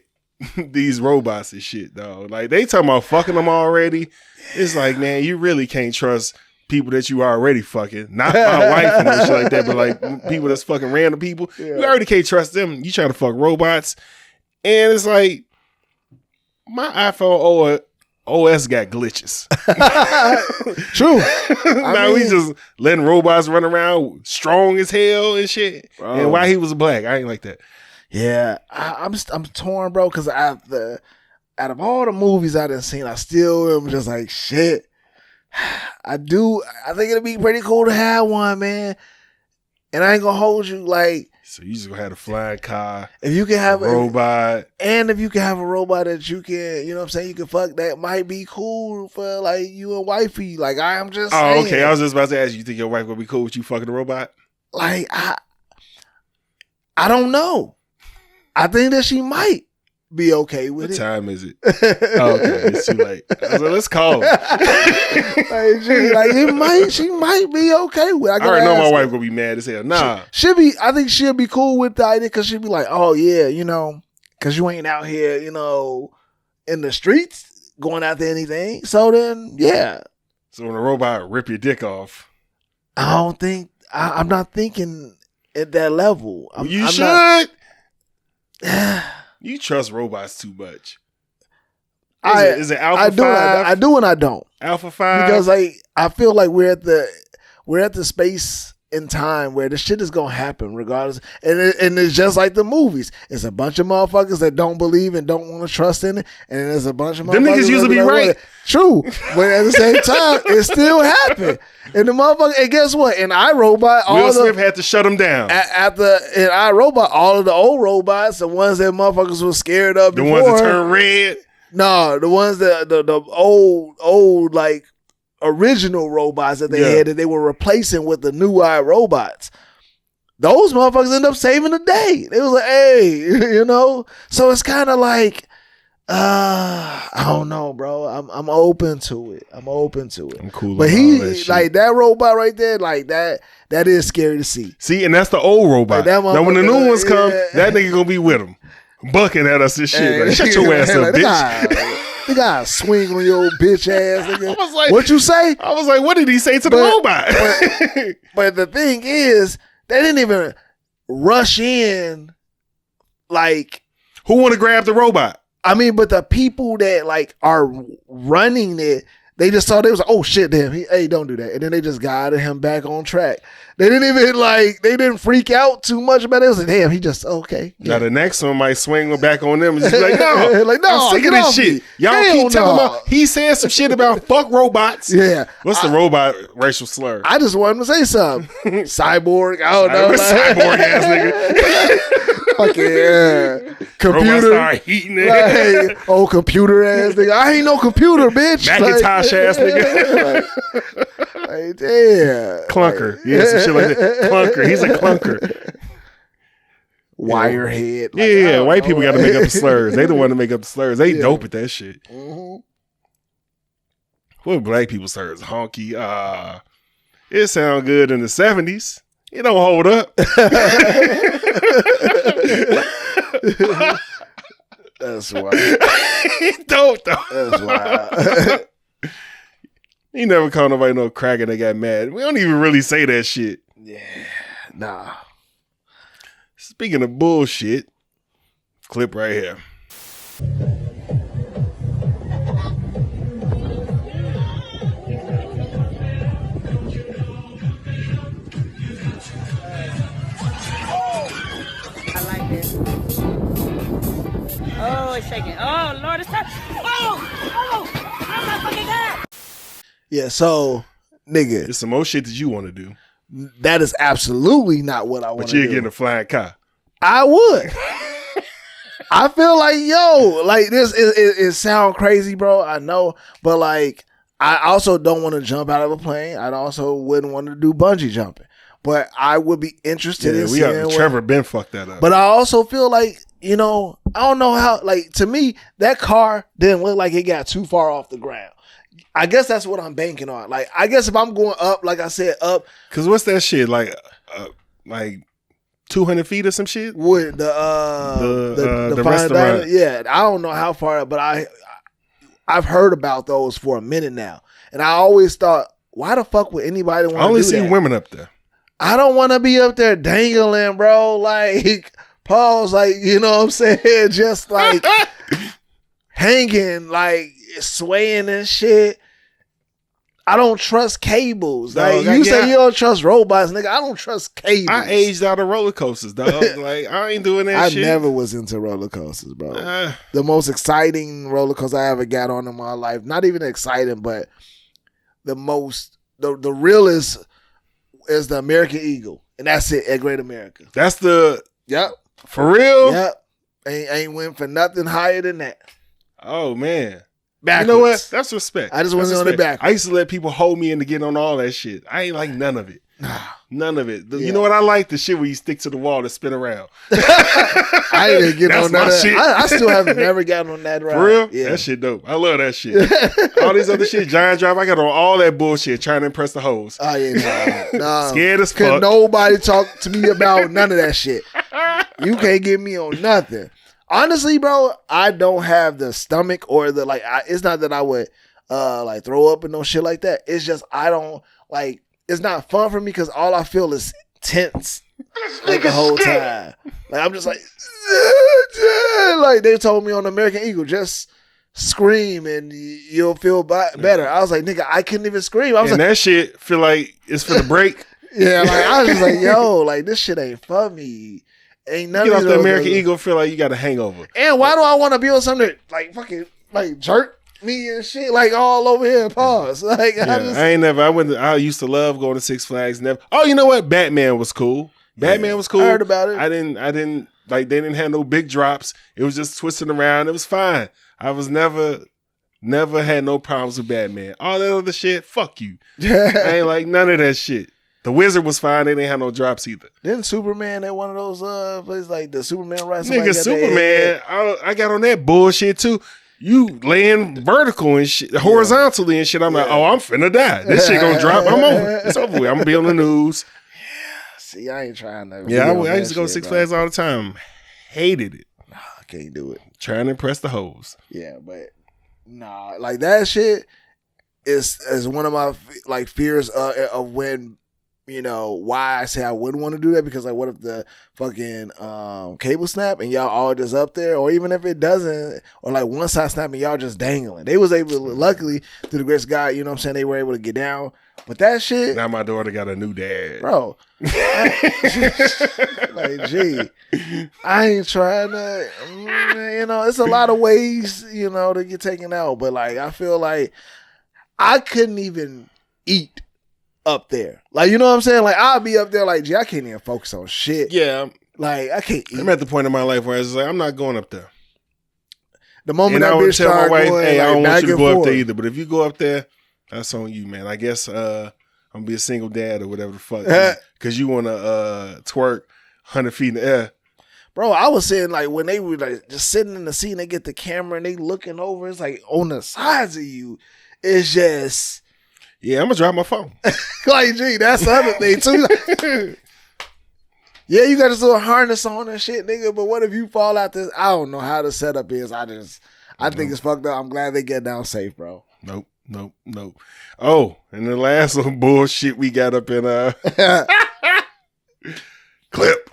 these robots and shit, dog. Like, they talking about fucking them already. It's like, man, you really can't trust people that you already fucking. Not my wife and no shit like that, but like people that's fucking random people. You already can't trust them. You trying to fuck robots. And it's like, my iPhone OS got glitches. True. Now we just letting robots run around strong as hell and shit. Bro. And why he was black, I ain't like that. Yeah, I'm torn, bro, because out of all the movies I done seen, I still am just like, shit. I think it'd be pretty cool to have one, man. And I ain't gonna hold you, like, So you just gonna have a flying car, if you can have a robot. and if you can have a robot that you can, you know what I'm saying, you can fuck, that might be cool for like you and wifey. Like, I'm just saying. Okay. I was just about to ask you think your wife gonna be cool with you fucking a robot? Like, I don't know. I think that she might be okay with What it. time is it? Oh, okay, it's too late. I was like, let's call her. Like, she might be okay with it. I already know my wife gonna be mad as hell. Nah. I think she'll be cool with the idea because she'll be like, oh yeah, you know, because you ain't out here, you know, in the streets going after anything. So then, yeah. So when a robot rip your dick off, I don't think, I'm not thinking at that level. you I'm should. not- You trust robots too much. Is it I Alpha do, 5? I do and I don't. Alpha 5? Because like I feel like we're at the space in time where the shit is gonna happen regardless, and it's just like the movies. It's a bunch of motherfuckers that don't believe and don't want to trust in it, and then there's a bunch of motherfuckers Them niggas usually be like, right. "Well, true, but at the same time, it still happened. And the motherfucker, and guess what? In iRobot, Will Smith had to shut him down. in iRobot, all of the old robots, the ones that motherfuckers were scared of The before, ones that turn red. no, the ones that the old like original robots that they had that they were replacing with the new iRobots. Those motherfuckers end up saving the day. They was like, hey, you know. So it's kind of like, I don't know, bro. I'm open to it. I'm cool. But with all that shit. like that robot right there, like that is scary to see. See, and that's the old robot. Like that now when the new motherfucker, ones come, yeah. that nigga gonna be with him, bucking at us and shit. Hey, Like, shut your ass up, bitch. They got to swing on your bitch ass, nigga. I was like, what you say? I was like, what did he say to the robot? But the thing is, they didn't even rush in. Like, who want to grab the robot? I mean, but the people that like are running it, they just saw, they was like, oh shit, damn, hey, don't do that. And then they just guided him back on track. They didn't even they didn't freak out too much about it. It was like, damn, he just, okay. Now the next one might swing back on them and just be like, no, Like, no, I'm sick get of this off shit. me. Y'all Hell keep talking no. about, he said some shit about fuck robots. Yeah. What's the robot racial slur? I just wanted to say something. Cyborg, I don't know. Cyborg ass nigga. Fucking computer. Robots start heating it. Like, oh, computer ass nigga. I ain't no computer, bitch. Macintosh ass nigga. Like, damn. Clunker. Yeah, some shit like that. Clunker. He's a clunker. Wirehead. Like, Yeah, white people got to make up the slurs. They the one to make up the slurs. They dope at that shit. Mhm. What black people slurs? Honky. It sound good in the 70s. It don't hold up. That's why. It don't though. That's why. You never call nobody no cracker that got mad. We don't even really say that shit. Yeah. Nah. Speaking of bullshit, clip right here. I like this. Oh, it's shaking. Oh, Lord, it's time. Oh, I'm not fucking God. Yeah, so, nigga, There's some more shit that you want to do. that is absolutely not what I want But to you're do. getting a flying car. I would. I feel like, yo, like this, it sound crazy, bro. I know, but like, I also don't want to jump out of a plane. I also wouldn't want to do bungee jumping, but I would be interested in Yeah, seeing. Trevor been fucked that up. But I also feel like, you know, I don't know how, like, to me, that car didn't look like it got too far off the ground. I guess that's what I'm banking on. Like, I guess if I'm going up, like I said, up. Because what's that shit? Like 200 feet or some shit? With the restaurant. Diner, yeah, I don't know how far, but I've heard about those for a minute now. And I always thought, why the fuck would anybody want to do that? I only see women up there. I don't want to be up there dangling, bro. Like, Paul's like, you know what I'm saying? Just like hanging, like swaying and shit. I don't trust cables. Like, you say you don't trust robots, nigga. I don't trust cables. I aged out of roller coasters, dog. Like, I ain't doing that shit. I never was into roller coasters, bro. The most exciting roller coaster I ever got on in my life. Not even exciting, but the realest is the American Eagle. And that's it at Great America. That's the... Yep. For real? Yep. Ain't went for nothing higher than that. Oh, man. Backwards. You know what? That's respect. I just went on it back. I used to let people hold me into getting on all that shit. I ain't like none of it. None of it. You know what I like? The shit where you stick to the wall to spin around. I didn't get on that. Shit. I still have never gotten on that ride. For real? Yeah. That shit dope. I love that shit. All these other shit, Giant Drive, I got on all that bullshit trying to impress the hoes. Oh, yeah, nah. Scared as fuck. Could nobody talk to me about none of that shit. You can't get me on nothing. Honestly, bro, I don't have the stomach or the, like, it's not that I would, like, throw up and no shit like that. It's just, I don't, like, it's not fun for me because all I feel is tense, like, the whole time. Like, I'm just like they told me on American Eagle, just scream and you'll feel better. I was like, nigga, I couldn't even scream. I was and like, that shit feel like it's for the break. Yeah, like, I was just like, yo, like, this shit ain't for me. Ain't none Get of off the American Eagle, feel like you got a hangover. And why do I want to be on something that, like, fucking, like, jerk me and shit, like, all over here? Pause. Like, I used to love going to Six Flags. Never. Oh, you know what? Batman was cool. Batman was cool. I heard about it. I didn't like. They didn't have no big drops. It was just twisting around. It was fine. I was never had no problems with Batman. All that other shit, fuck you. I ain't like none of that shit. The Wizard was fine. They didn't have no drops either. Didn't Superman at one of those places, like the Superman ride? Nigga, Superman, I got on that bullshit too. You laying vertical and shit, horizontally and shit. I'm like, oh, I'm finna die. This shit gonna drop. I'm over. It's over with. I'm gonna be on the news. See, I ain't trying to. Yeah, I used to go to Six Flags all the time. Hated it. Nah, I can't do it. Trying to impress the hoes. Yeah, but nah, like that shit is one of my, like, fears of when, you know, why I say I wouldn't want to do that, because, like, what if the fucking cable snap and y'all all just up there, or even if it doesn't, or like one side snap and y'all just dangling. They was able to, luckily, through the grace of God, you know what I'm saying, they were able to get down. But that shit, now my daughter got a new dad, bro. Like, gee, I ain't trying to, you know, it's a lot of ways, you know, to get taken out. But, like, I feel like I couldn't even eat up there. Like, you know what I'm saying? Like, I'll be up there like, gee, I can't even focus on shit. Yeah. Like, I can't eat. I'm at the point in my life where I was like, I'm not going up there. The moment and that bitch started going, hey, like, I don't want you to go forth. up there either. But if you go up there, that's on you, man. I guess I'm gonna be a single dad or whatever the fuck. Because you want to twerk 100 feet in the air. Bro, I was saying, like, when they were, like, just sitting in the seat and they get the camera and they looking over, it's like on the sides of you. It's just... Yeah, I'm gonna drop my phone. Like, gee, that's the other thing too. Yeah, you got this little harness on and shit, nigga. But what if you fall out this? I don't know how the setup is. I think it's fucked up. I'm glad they get down safe, bro. Nope. Oh, and the last little bullshit we got up in clip.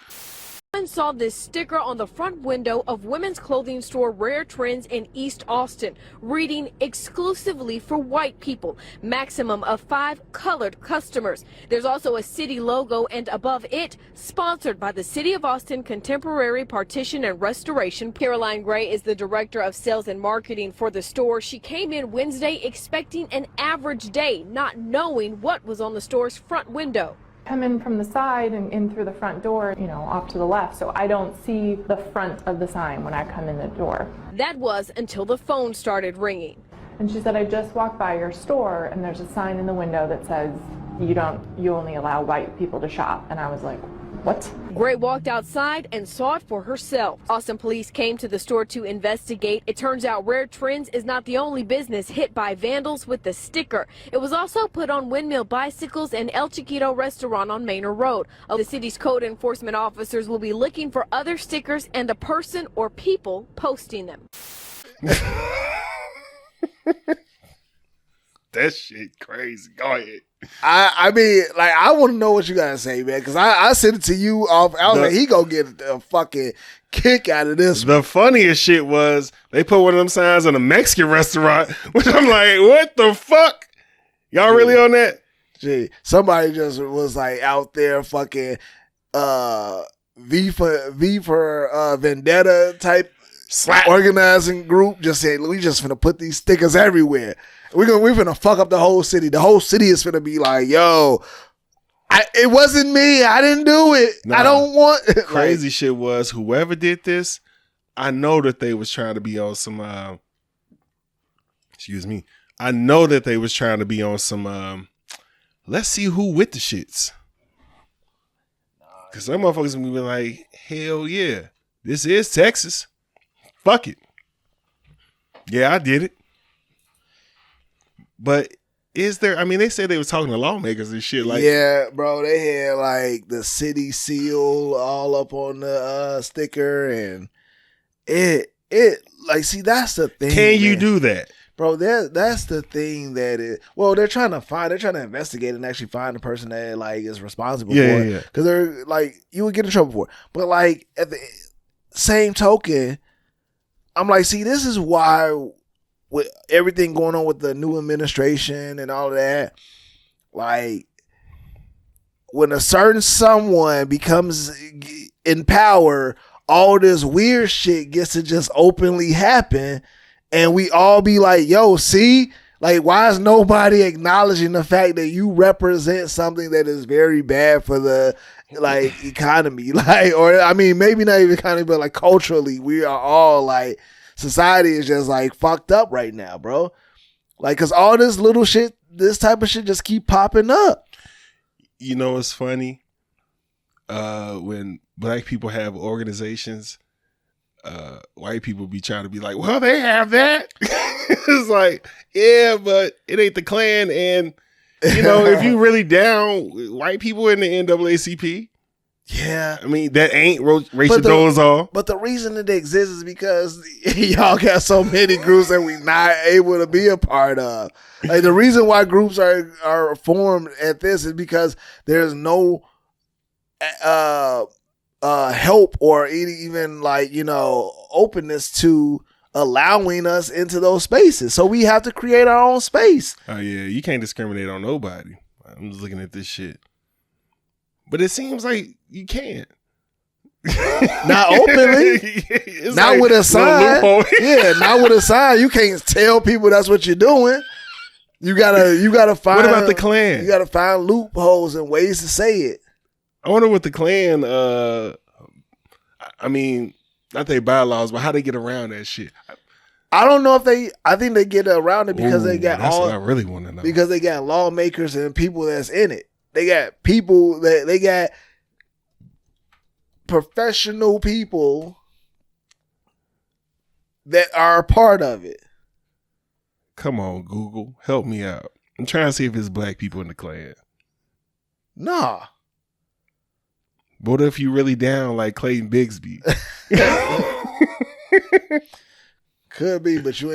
Saw this sticker on the front window of women's clothing store Rare Trends in East Austin, reading exclusively for white people, maximum of 5 colored customers. There's also a city logo, and above it, sponsored by the City of Austin Contemporary Partition and Restoration. Caroline Gray is the director of sales and marketing for the store. She came in Wednesday expecting an average day, not knowing what was on the store's front window. Come in from the side and in through the front door, you know, off to the left, so I don't see the front of the sign when I come in the door. That was until the phone started ringing. And she said, I just walked by your store and there's a sign in the window that says you only allow white people to shop. And I was like, what? Gray walked outside and saw it for herself. Austin police came to the store to investigate. It turns out Rare Trends is not the only business hit by vandals with the sticker. It was also put on Windmill Bicycles and El Chiquito restaurant on Manor Road. The city's code enforcement officers will be looking for other stickers and the person or people posting them. That shit crazy. Go ahead. I mean, like, I want to know what you gotta say, man, because I sent it to you off. I was like, he gonna get a fucking kick out of this. The funniest shit was they put one of them signs on a Mexican restaurant, which I'm like, what the fuck? Y'all really on that? Gee, somebody just was like out there fucking V for Vendetta type Slap. organizing group. Just said, we just finna put these stickers everywhere. We're finna fuck up the whole city. The whole city is finna be like, yo, it wasn't me. I didn't do it. Nah, I don't want crazy shit was whoever did this, I know that they was trying to be on some excuse me. I know that they was trying to be on some let's see who with the shits. Cause some motherfuckers gonna be like, hell yeah, this is Texas. Fuck it. Yeah, I did it. But is there, I mean, they said they was talking to lawmakers and shit. Like, yeah, bro, they had like the city seal all up on the sticker, and it like, see, that's the thing. Can you do that? Bro, that's the thing they're trying to investigate and actually find the person that like is responsible for it. Yeah. Because they're like, you would get in trouble for it. But like, at the same token, I'm like, see, this is why, with everything going on with the new administration and all of that, like, when a certain someone becomes in power, all this weird shit gets to just openly happen, and we all be like, yo, see? Like, why is nobody acknowledging the fact that you represent something that is very bad for the, like, economy? Like, or, I mean, maybe not even economy, but, like, culturally, we are all, like, society is just like fucked up right now, bro. Like, cause all this little shit, this type of shit just keep popping up. You know, it's funny. When black people have organizations, white people be trying to be like, well, they have that. It's like, yeah, but it ain't the Klan. And, you know, if you really down white people in the NAACP, yeah, I mean, that ain't racial Dolezal. But the reason that they exist is because y'all got so many groups that we not able to be a part of. Like, the reason why groups are formed at this is because there's no help or even like, you know, openness to allowing us into those spaces. So we have to create our own space. Oh yeah, you can't discriminate on nobody. I'm just looking at this shit. But it seems like you can't. Not openly. Not like with a sign. Yeah, not with a sign. You can't tell people that's what you're doing. You gotta find. What about the Klan? You gotta find loopholes and ways to say it. I wonder what the Klan, I mean, not their bylaws, but how they get around that shit. I don't know if I think they get around it because they got that's what I really want to know. Because they got lawmakers and people that's in it. They got people they got professional people that are a part of it. Come on, Google, help me out. I'm trying to see if it's black people in the Klan. Nah. What if you really down like Clayton Bigsby? Could be, but you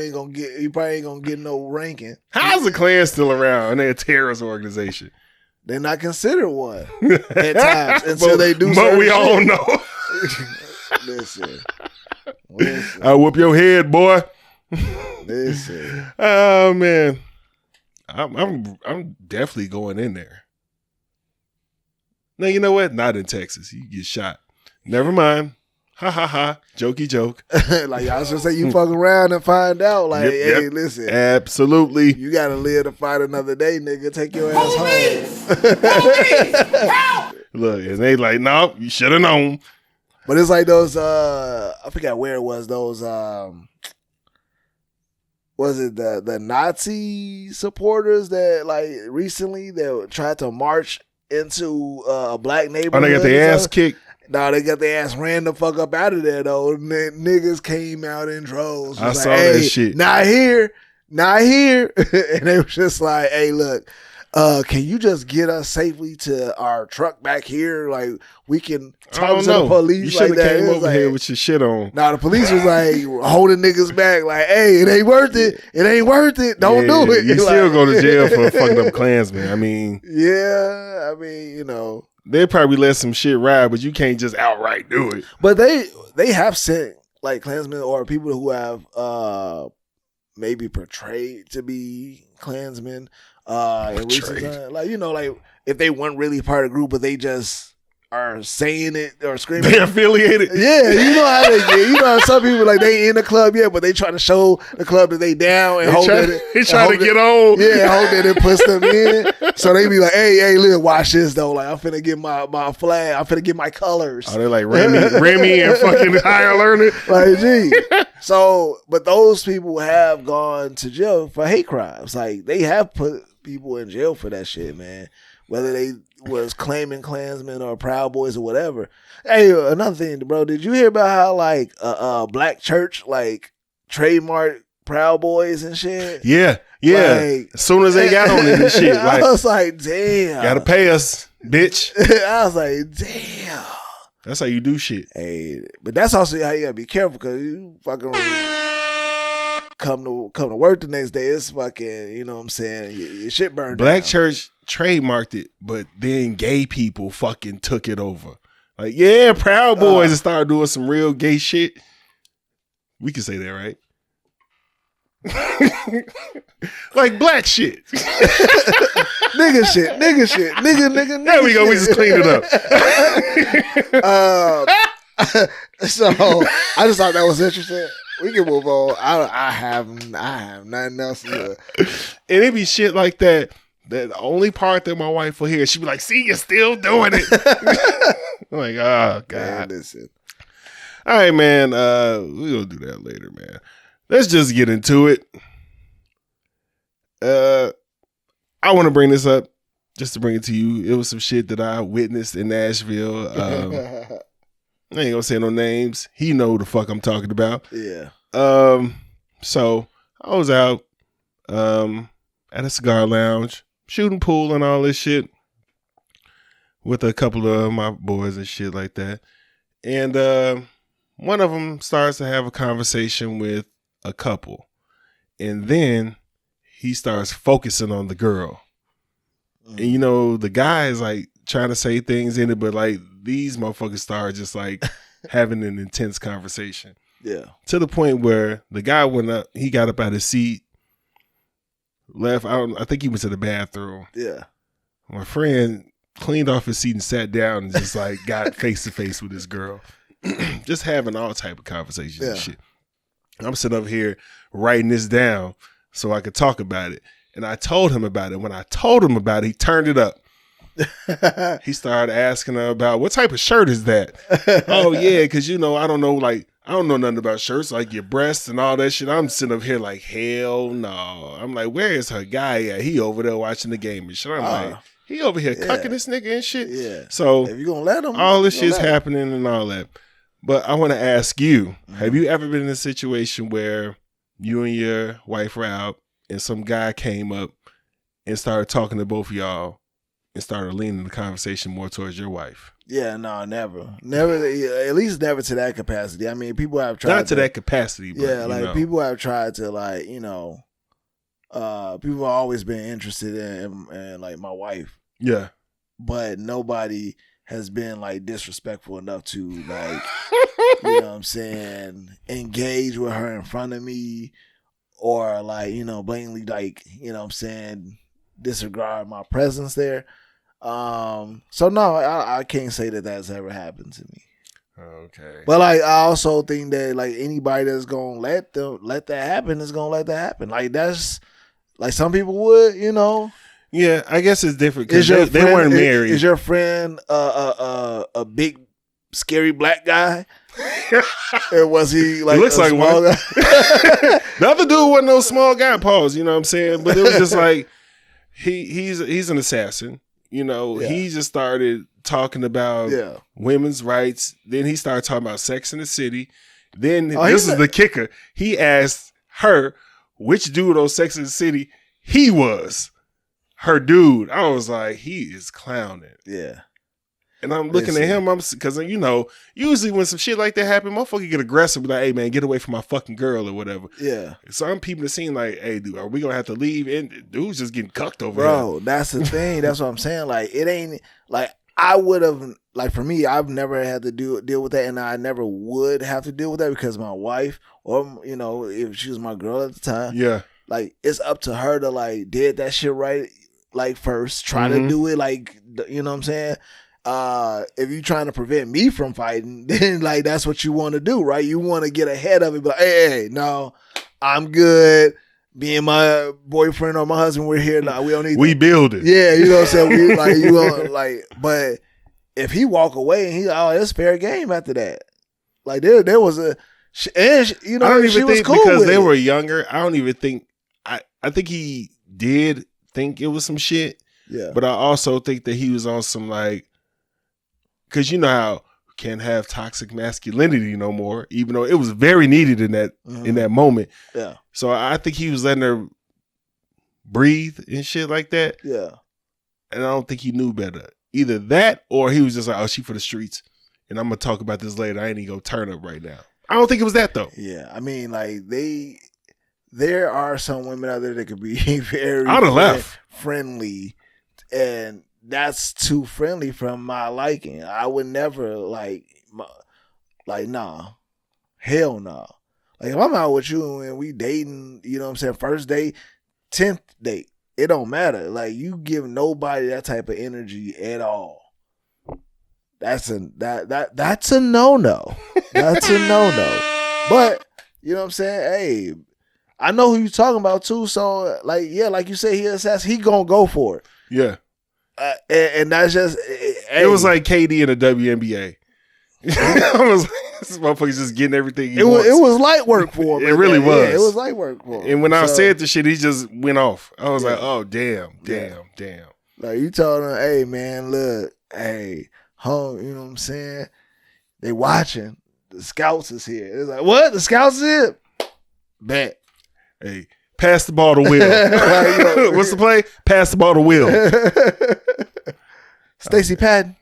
probably ain't gonna get no ranking. How's the Klan still around and they're a terrorist organization? They're not considered one at times until they do. But we all know. Listen. I'll whoop your head, boy. Listen. Oh man, I'm definitely going in there. No, you know what? Not in Texas. You get shot. Never mind. Ha ha ha. Jokey joke. Like, y'all should say you fuck around and find out. Like, hey, listen. Absolutely. You gotta live to fight another day, nigga. Take your ass home. Help! Look, and they like, no, you should have known. But it's like those, I forgot where it was, those, was it the Nazi supporters that, like, recently that tried to march into a black neighborhood. Oh, they got their ass kicked. No, they got their ass ran the fuck up out of there though. Niggas came out in droves. I saw that shit. Not here. And they were just like, hey, look, can you just get us safely to our truck back here? Like, we can talk to the police. You should have like came over like, here with your shit on. Nah, the police was like holding niggas back. Like, hey, it ain't worth it. It ain't worth it. Don't do it. You like, still go to jail for fucking up Klansmen. I mean, yeah. I mean, you know, they probably let some shit ride, but you can't just outright do it. But they have sent like Klansmen or people who have maybe portrayed to be Klansmen. Like, you know, like if they weren't really part of the group, but they just are saying it or screaming. They affiliated. Yeah, you know how they get. You know how some people like they in the club, yeah, but they trying to show the club that they down and hope that they trying to get on. Yeah, hope that it puts them in. So they be like, hey, look, watch this though. Like I'm finna get my flag. I'm finna get my colors. Oh, they're like Remy and fucking Higher Learning. Like, gee. So, but those people have gone to jail for hate crimes. Like they have put people in jail for that shit, man. Whether they was claiming Klansmen or Proud Boys or whatever. Hey, another thing, bro. Did you hear about how like a black church like trademarked Proud Boys and shit? Yeah. Like, as soon as they got on it and shit, like, I was like, damn, gotta pay us, bitch. I was like, damn. That's how you do shit. Hey, but that's also how you gotta be careful because you fucking come to work the next day. It's fucking, you know what I'm saying? Your shit burned. Black down. church trademarked it, but then gay people fucking took it over. Like, yeah, Proud Boys and started doing some real gay shit. We can say that, right? Like black shit. Nigga shit. Nigga. There we go. We just cleaned it up. So I just thought that was interesting. We can move on. I have nothing else to do. And it be shit like that. The only part that my wife will hear, she be like, see, you're still doing it. I'm like, oh, God. Man, listen. All right, man. We'll do that later, man. Let's just get into it. I want to bring this up just to bring it to you. It was some shit that I witnessed in Nashville. I ain't gonna say no names. He know the fuck I'm talking about. Yeah. So I was out at a cigar lounge, shooting pool and all this shit with a couple of my boys and shit like that. And one of them starts to have a conversation with a couple. And then he starts focusing on the girl. And you know, the guy is like trying to say things in it, but like these motherfuckers start just like having an intense conversation. Yeah. To the point where the guy went up, he got up out of his seat, left. I think he went to the bathroom. Yeah. My friend cleaned off his seat and sat down and just like got face to face with this girl. Just having all type of conversations and shit. I'm sitting up here writing this down so I could talk about it. And I told him about it. When I told him about it, he turned it up. He started asking her about, what type of shirt is that? Oh, yeah, because, you know, I don't know nothing about shirts, like your breasts and all that shit. I'm sitting up here like, hell no. I'm like, where is her guy at? He over there watching the game and shit. I'm like, he over here cucking this nigga and shit. Yeah. So if you gonna let him, all this shit's happening and all that. But I want to ask you, have you ever been in a situation where you and your wife were out and some guy came up and started talking to both of y'all and started leaning the conversation more towards your wife? Yeah, no, never. At least never to that capacity. I mean, people have tried. Not to that capacity, but yeah, like people have tried to, like, you know, people have always been interested in like my wife. Yeah. But nobody has been like disrespectful enough to, like, you know what I'm saying, engage with her in front of me or, like, you know, blatantly, like, you know what I'm saying, disregard my presence there. So no, I can't say that that's ever happened to me. Okay. But like, I also think that like anybody that's gonna let that happen is gonna let that happen. Like that's like some people would, you know. Yeah, I guess it's different because they weren't married. Is your friend a big scary black guy? Or was he like? He looks like small one. Guy? The other dude wasn't no small guy, pause. You know what I'm saying? But it was just like he's an assassin. You know, he just started talking about women's rights. Then he started talking about Sex in the City. Then this is the kicker. He asked her which dude on Sex in the City he was. Her dude. I was like, he is clowning. Yeah. And I'm looking at him, because, you know, usually when some shit like that happen, motherfucker get aggressive, be like, hey, man, get away from my fucking girl or whatever. Yeah. So I'm peeping the scene like, hey, dude, are we going to have to leave? And dude's just getting cucked over Bro, that's the thing. That's what I'm saying. Like, it ain't, like, I would have, like, for me, I've never had to deal with that, and I never would have to deal with that because my wife, or, you know, if she was my girl at the time. Yeah. Like, it's up to her to, like, did that shit right, like, first. Try to do it, like, you know what I'm saying? If you're trying to prevent me from fighting, then like that's what you want to do, right? You want to get ahead of it, but hey, no, I'm good. Me and my boyfriend or my husband, we're here. Like, we don't need. We build it. Yeah, you know what I'm saying. We like you know, like, but if he walk away and he's it's fair game after that. Like there was a, and you know, I don't even she was think cool because with they it. were younger. I don't even think I think he did think it was some shit. Yeah, but I also think that he was on some like. Because you know how you can't have toxic masculinity no more, even though it was very needed in that moment. Yeah. So I think he was letting her breathe and shit like that. Yeah. And I don't think he knew better. Either that or he was just like, oh, she for the streets. And I'm going to talk about this later. I ain't even going to turn up right now. I don't think it was that though. Yeah. I mean, like there are some women out there that could be very I'd have left. Friendly, and that's too friendly from my liking. I would never like nah, hell nah. Like if I'm out with you and we dating, you know what I'm saying, first date, 10th date, it don't matter. Like you give nobody that type of energy at all. That's a no-no. That's a no-no. But you know what I'm saying? Hey, I know who you talking about too. So like, yeah, like you said, he gonna go for it. Yeah. And that's just it was like KD in the WNBA. I was like, this motherfucker's just getting everything. It was light work for him. It really was. Yeah, it was light work for him. And when I said the shit, he just went off. I was like, oh damn. Like you told him, hey man, look, hey, home. You know what I'm saying? They watching. The scouts is here. It's like, what? The scouts is here? Bet. Hey. Pass the ball to Will. What's the play? Pass the ball to Will. Stacey Patton.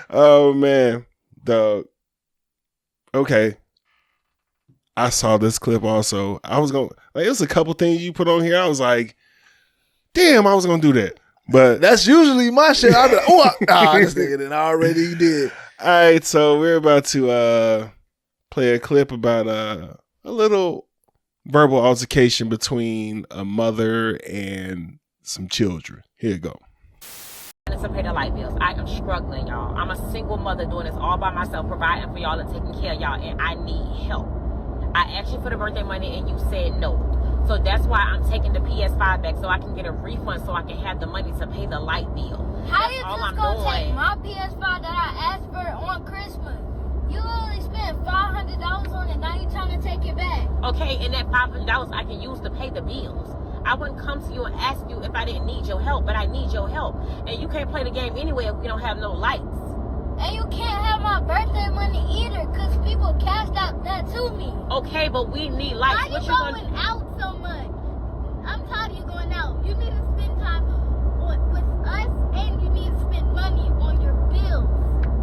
Oh man, dog. Okay, I saw this clip also. I was gonna like, it was a couple things you put on here. I was like, damn, I was gonna do that, but that's usually my shit. I'll be like, this nigga done already did. All right, so we're about to play a clip about a little verbal altercation between a mother and some children. Here you go. To pay the light bills. I am struggling, y'all. I'm a single mother doing this all by myself, providing for y'all and taking care of y'all, and I need help. I asked you for the birthday money and you said no. So that's why I'm taking the PS5 back so I can get a refund so I can have the money to pay the light bill. How you just gonna take my PS5 that I asked for on Christmas? You only spent $500 on it, now you trying to take it back. Okay, and that $500 I can use to pay the bills. I wouldn't come to you and ask you if I didn't need your help, but I need your help. And you can't play the game anyway if we don't have no lights. And you can't have my birthday money either, because people cashed out that to me. Okay, but we need lights. Why you going out so much? I'm tired of you going out. You need to spend time with us, and you need to spend money on your bills.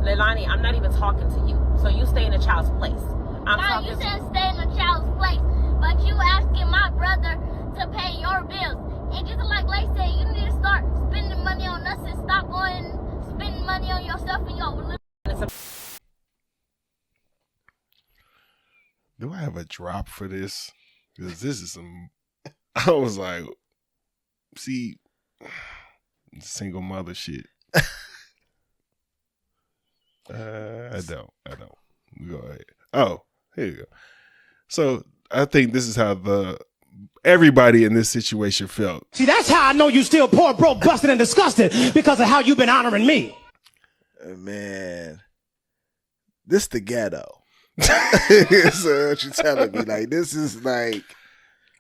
Leilani, I'm not even talking to you. So you stay in a child's place. You said stay in a child's place, but you asking my brother to pay your bills. And just like Lay said, you need to start spending money on us and stop going spending money on yourself and your little. Do I have a drop for this? Because this is some. I was like, see, single mother shit. I don't. Go ahead. Oh, here you go. So I think this is how everybody in this situation felt. See, that's how I know you still poor, broke, busted, and disgusted, because of how you've been honoring me. Man, this the ghetto. So what you telling me? Like, this is like.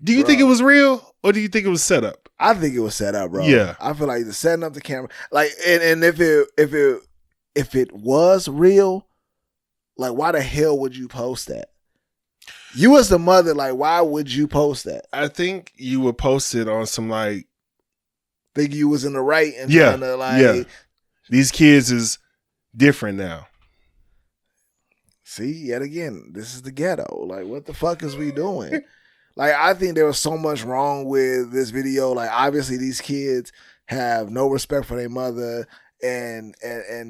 Do you think it was real, or do you think it was set up? I think it was set up, bro. Yeah. I feel like the setting up the camera, like, and if it was real, like, why the hell would you post that? You as the mother, like, why would you post that? I think you would post it on some like, think you was in the right and trying to like, these kids is different now. See, yet again, this is the ghetto. Like, what the fuck is we doing? Like, I think there was so much wrong with this video. Like, obviously, these kids have no respect for their mother, and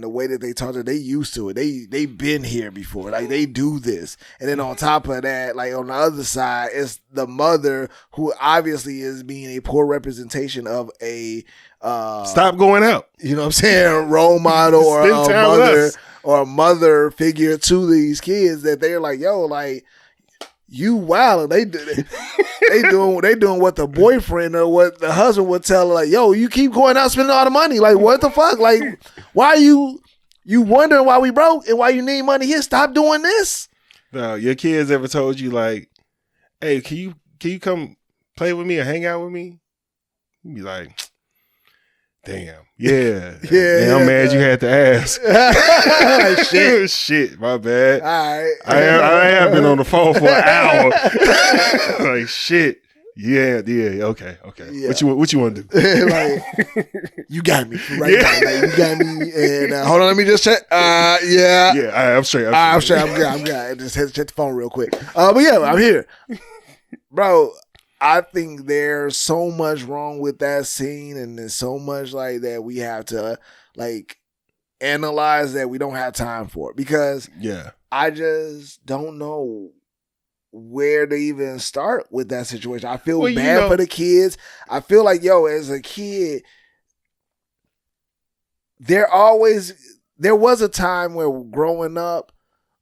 the way that they talk to her, they used to it. They been here before. Like, they do this. And then on top of that, like, on the other side, it's the mother who obviously is being a poor representation of a stop going out. You know what I'm saying? Role model or a mother figure to these kids that they're like, yo, like, you wild. They doing what the boyfriend or what the husband would tell her, like, yo, you keep going out spending all the money. Like, what the fuck? Like, why you wondering why we broke and why you need money here? Stop doing this. No, your kids ever told you like, hey, can you come play with me or hang out with me? You be like, damn, yeah. I'm mad you had to ask. Like, shit, my bad. All right. I have been on the phone for an hour. Like, shit. Yeah, okay. Yeah. What you want to do? Like, you got me right now. Like, you got me. And hold on, let me just check. Yeah. Yeah, I'm straight. I'm straight. I'm good. I just had to check the phone real quick. But yeah, I'm here, bro. I think there's so much wrong with that scene, and there's so much like that we have to like analyze that we don't have time for, because I just don't know where to even start with that situation. I feel bad for the kids. I feel like, yo, as a kid, there was a time where growing up,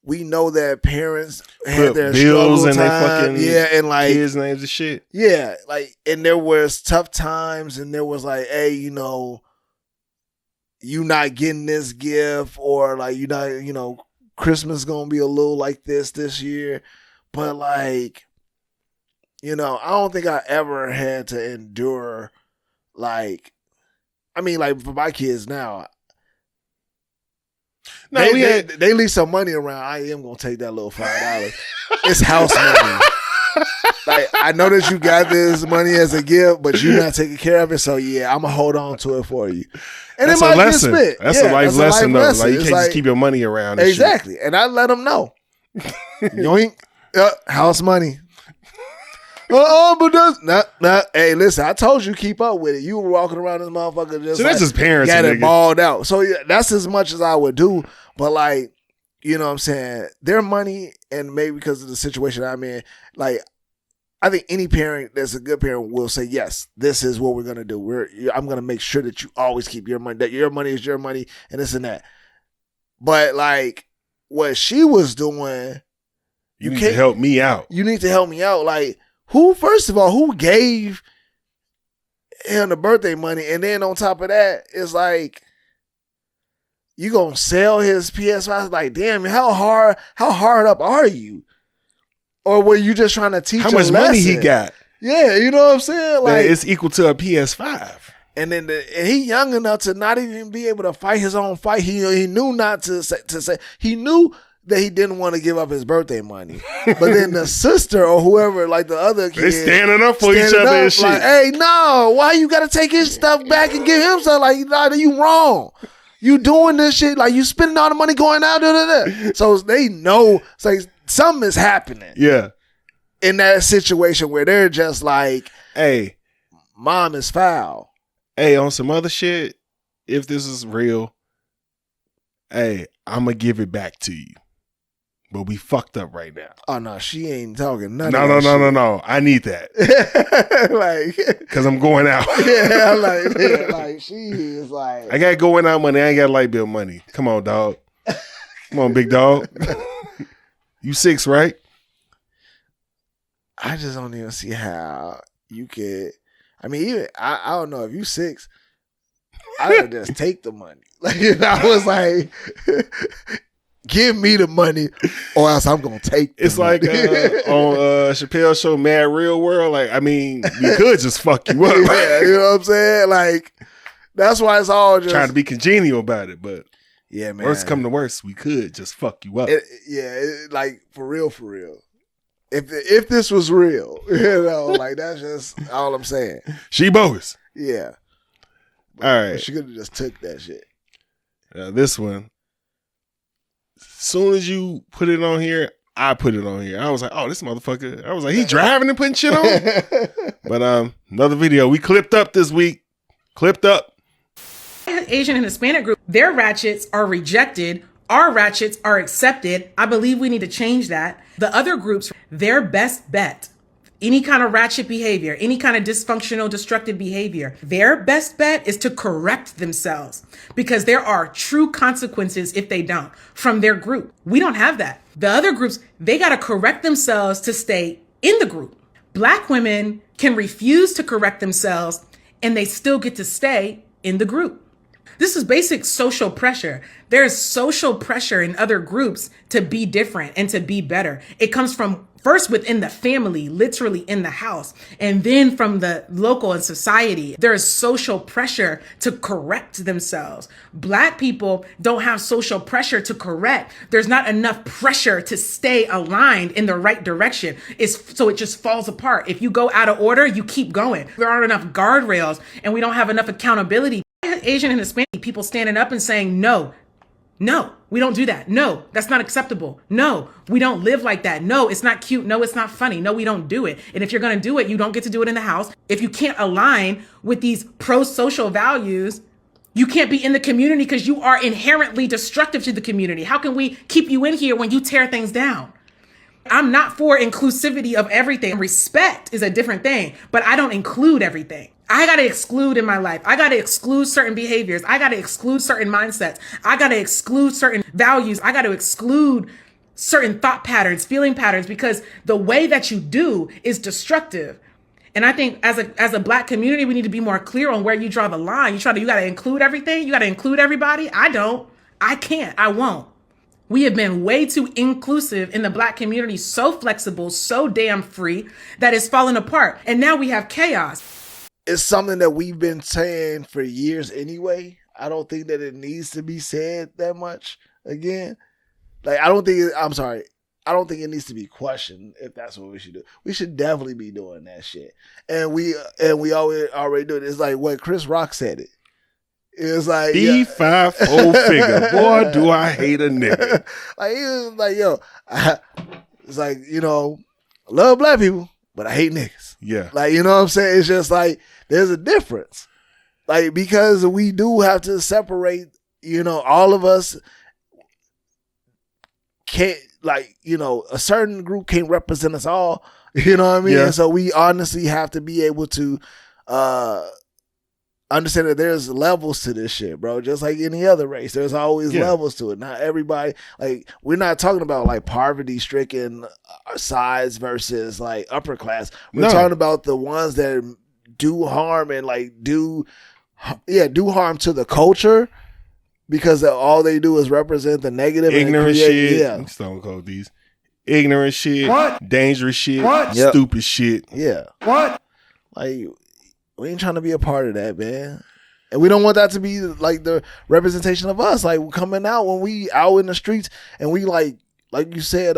we know that parents had their bills and time, their fucking and like kids' names and shit. Yeah, like, and there was tough times, and there was like, hey, you know, you not getting this gift, or like, you not, you know, Christmas gonna be a little like this year, but like, you know, I don't think I ever had to endure, like, I mean, like, for my kids now. No, they leave some money around. I am gonna take that little $5. It's house money. Like, I know that you got this money as a gift, but you're not taking care of it. So yeah, I'm gonna hold on to it for you. And that's it might a lesson. Be spent. That's a life lesson, though. Like, you can't just keep your money around. And exactly. Shit. And I let them know. Yoink, house money. But that's not. Hey, listen, I told you keep up with it. You were walking around this motherfucker just. So that's his parents. Got it balled out. So yeah, that's as much as I would do. But like, you know what I'm saying? Their money, and maybe because of the situation I'm in, like, I think any parent that's a good parent will say, yes, this is what we're gonna do. I'm gonna make sure that you always keep your money. That your money is your money, and this and that. But like, what she was doing, you need to help me out. You need to help me out. Like, first of all, who gave him the birthday money? And then on top of that, it's like, you gonna sell his PS5? Like, damn, how hard up are you? Or were you just trying to teach how much money he got? Yeah, you know what I'm saying? Like, it's equal to a PS5. And then and he young enough to not even be able to fight his own fight. He knew not to say. He knew that he didn't want to give up his birthday money. But then the sister or whoever, like the other kid, they standing up for each other and shit. Like, hey, no, why you got to take his stuff back and give him something? Like, nah, you wrong. You doing this shit, like, you spending all the money going out. So they know, it's like something is happening. Yeah. In that situation where they're just like, hey, mom is foul. Hey, on some other shit, if this is real, hey, I'm going to give it back to you. But we fucked up right now. Oh, no, she ain't talking nothing. No. I need that. Like, because I'm going out. like she is like, I got going out money. I ain't got light bill money. Come on, dog. Come on, big dog. You 6, right? I just don't even see how you could. I mean, even I don't know if you 6. I would just take the money. Like, I was like, Give me the money, or else I'm gonna take. It's like on Chappelle's show, Mad Real World. Like, I mean, we could just fuck you up. Yeah, you know what I'm saying? Like, that's why it's all just trying to be congenial about it. But yeah, man. Worst come to worst, we could just fuck you up. Like for real. If this was real, you know, like that's just all I'm saying. She bogus. Yeah. All right. She could have just took that shit. This one. Soon as you put it on here, I put it on here. I was like, oh, this motherfucker. I was like, he driving and putting shit on? But another video we clipped up this week. Asian and Hispanic group, their ratchets are rejected. Our ratchets are accepted. I believe we need to change that. The other groups, their best bet, any kind of ratchet behavior, any kind of dysfunctional, destructive behavior, their best bet is to correct themselves because there are true consequences if they don't from their group. We don't have that. The other groups, they got to correct themselves to stay in the group. Black women can refuse to correct themselves and they still get to stay in the group. This is basic social pressure. There's social pressure in other groups to be different and to be better. It comes from first within the family, literally in the house, and then from the local and society. There is social pressure to correct themselves. Black people don't have social pressure to correct. There's not enough pressure to stay aligned in the right direction. So it just falls apart. If you go out of order, you keep going. There aren't enough guardrails and we don't have enough accountability. Asian and Hispanic people standing up and saying, no, we don't do that. No, that's not acceptable. No, we don't live like that. No, it's not cute. No, it's not funny. No, we don't do it. And if you're going to do it, you don't get to do it in the house. If you can't align with these pro-social values, you can't be in the community because you are inherently destructive to the community. How can we keep you in here when you tear things down? I'm not for inclusivity of everything. Respect is a different thing, but I don't include everything. I got to exclude in my life. I got to exclude certain behaviors. I got to exclude certain mindsets. I got to exclude certain values. I got to exclude certain thought patterns, feeling patterns, because the way that you do is destructive. And I think as a Black community, we need to be more clear on where you draw the line. You got to include everything. You got to include everybody. I don't. I can't. I won't. We have been way too inclusive in the Black community, so flexible, so damn free that it's falling apart. And now we have chaos. It's something that we've been saying for years anyway. I don't think that it needs to be said that much again. Like, I don't think it needs to be questioned if that's what we should do. We should definitely be doing that shit. And we already do it. It's like what Chris Rock said it. It's like D5O figure. Boy, do I hate a nigga. Like, he was like, it's like, you know, I love Black people, but I hate niggas. Yeah. Like, you know what I'm saying? It's just like, there's a difference. Like, because we do have to separate, you know, all of us can't, like, you know, a certain group can't represent us all. You know what I mean? Yeah. And so we honestly have to be able to understand that there's levels to this shit, bro. Just like any other race, there's always levels to it. Not everybody, like, we're not talking about like poverty-stricken sides versus like upper class. We're talking about the ones that do harm and like do harm to the culture because all they do is represent the negative, ignorant shit. Yeah, Stone Cold these ignorant shit, dangerous shit, stupid shit. Yeah, like. We ain't trying to be a part of that, man. And we don't want that to be like the representation of us. Like, coming out when we out in the streets and we like you said,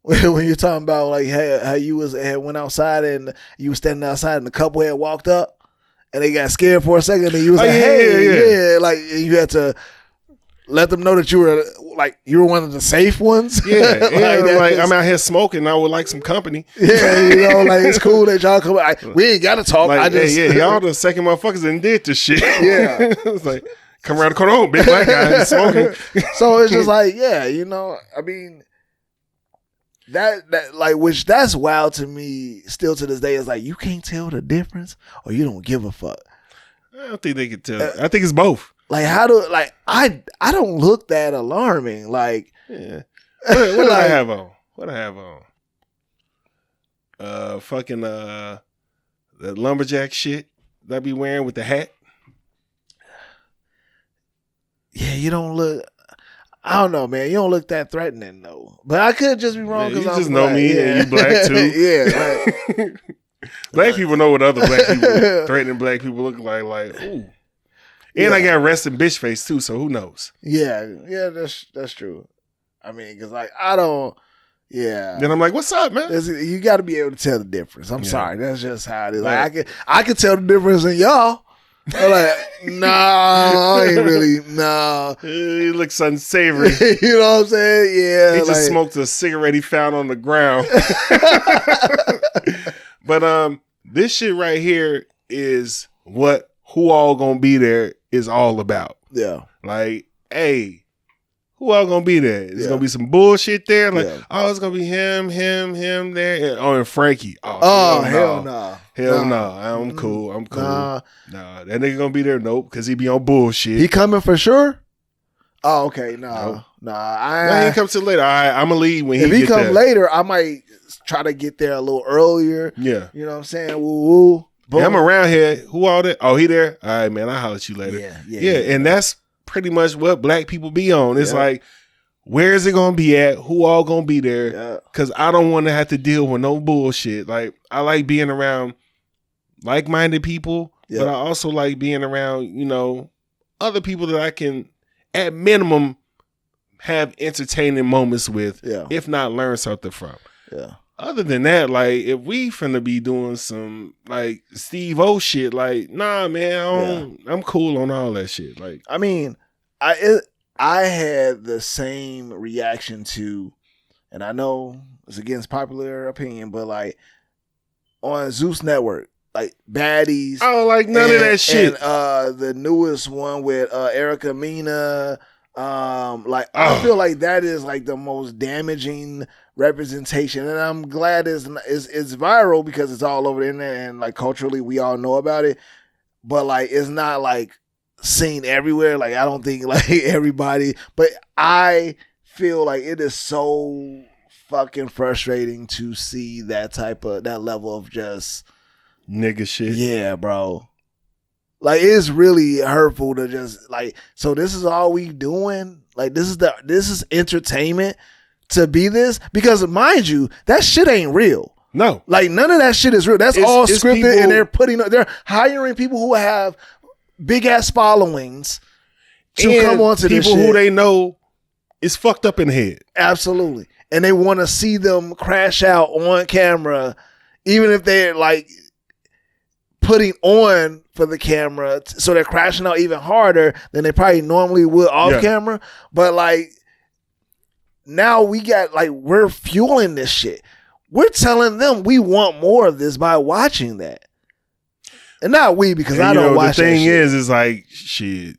when you're talking about like how you went outside and you were standing outside and the couple had walked up and they got scared for a second and you was hey, like you had to let them know that you were one of the safe ones. Yeah, like I'm out here smoking. I would like some company. Yeah, you know, like it's cool that y'all come. We ain't gotta talk. Like, y'all the second motherfuckers and did this shit. Yeah, it's like come around the corner, oh, big black guy smoking. So it's just like, yeah, you know, I mean, that like, which that's wild to me still to this day. Is like you can't tell the difference or you don't give a fuck. I don't think they can tell. I think it's both. Like I don't look that alarming. Like, yeah. What do I have on? What I have on? Fucking the lumberjack shit that I be wearing with the hat. Yeah, you don't look. I don't know, man. You don't look that threatening though. But I could just be wrong because you I'm just black. know me and you black too. Yeah. Black people know what other black people, threatening black people look like. Like, ooh. And I got resting bitch face too, so who knows? Yeah, that's true. I mean, because like I don't. Yeah. Then I'm like, what's up, man? You got to be able to tell the difference. I'm sorry, that's just how it is. Like I can tell the difference in y'all. I'm like, nah, I ain't really, nah. He looks unsavory. You know what I'm saying? Yeah. He just smoked a cigarette he found on the ground. But this shit right here is what Who All Gonna Be There is all about. Yeah. Like, hey, who all gonna be there? There's gonna be some bullshit there. Like, oh, it's gonna be him there. And Frankie. Oh, hell no. Hell no. I'm cool. Nah, that nigga gonna be there. Nope, because he be on bullshit. He coming for sure? Oh, okay. Nah. Nah, he comes to later. All right, I'm gonna leave when if he come there. later, I might try to get there a little earlier. Yeah. You know what I'm saying? Woo. Yeah, I'm around here. Who all that? Oh, he there? All right, man. I'll holler at you later. Yeah. And that's pretty much what black people be on. It's like, where is it gonna be at? Who all gonna be there? Because I don't want to have to deal with no bullshit. Like, I like being around like-minded people, but I also like being around, other people that I can, at minimum, have entertaining moments with, if not learn something from. Yeah. Other than that, like, if we finna be doing some like Steve O shit, like, nah, man, I'm cool on all that shit. Like, I mean, I had the same reaction to, and I know it's against popular opinion, but like on Zeus Network, like Baddies. I don't like none of that shit. And the newest one with Erica Mena. I feel like that is like the most damaging representation, and I'm glad it's viral because it's all over the internet and like culturally we all know about it, but like it's not like seen everywhere. Like I don't think like everybody, but I feel like it is so fucking frustrating to see that level of just nigga shit. Yeah, bro. Like it's really hurtful to just like, so this is all we doing? Like this is entertainment to be this? Because mind you, that shit ain't real. No. Like none of that shit is real. That's all scripted, and they're hiring people who have big ass followings to come onto this shit. People who they know is fucked up in the head. Absolutely. And they want to see them crash out on camera, even if they're like putting on for the camera, so they're crashing out even harder than they probably normally would off camera. But like now we're fueling this shit. We're telling them we want more of this by watching that. And not we, because I don't watch that shit. The thing is like, shit,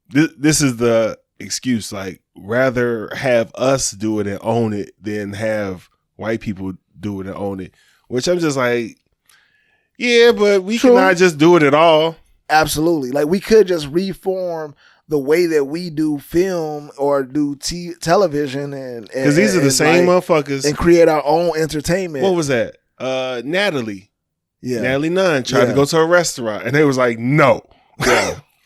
this is the excuse. Like, rather have us do it and own it than have white people do it and own it. Which I'm just like, yeah, but we cannot just do it at all. Absolutely. Like, we could just reform the way that we do film or do television, and because these are the same motherfuckers, and create our own entertainment. What was that? Natalie Nunn tried to go to a restaurant, and they was like, no.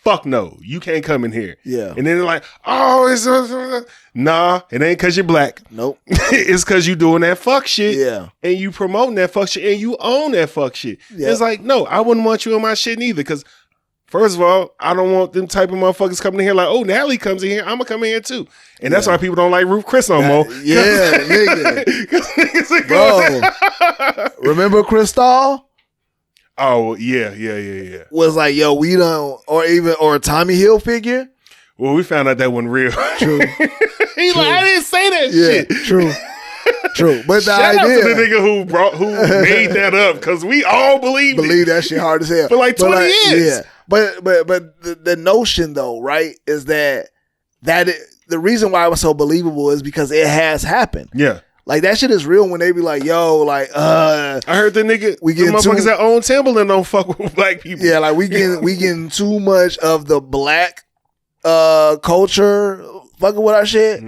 Fuck no, you can't come in here. Yeah. And then they're like, oh, it's nah, it ain't because you're black. Nope. It's because you doing that fuck shit. Yeah. And you promoting that fuck shit, and you own that fuck shit. Yeah. It's like, no, I wouldn't want you in my shit neither, because first of all, I don't want them type of motherfuckers coming in here like, oh, Natalie comes in here, I'm gonna come in here too. And that's why people don't like Ruth Chris no more. Yeah, nigga. Bro, remember Cristal? Oh, yeah. Was like, yo, we don't, or a Tommy Hilfiger. Well, we found out that wasn't real. True. He's like, I didn't say that shit. True. But the shout idea, out to the nigga who made that up, because we all believe that shit hard as hell for like 20 years. Yeah. But the notion though, right, is that the reason why it was so believable is because it has happened. Yeah. Like, that shit is real when they be like, yo, like, I heard the motherfuckers that own Timberland don't fuck with black people. Yeah, like, we getting too much of the black culture fucking with our shit,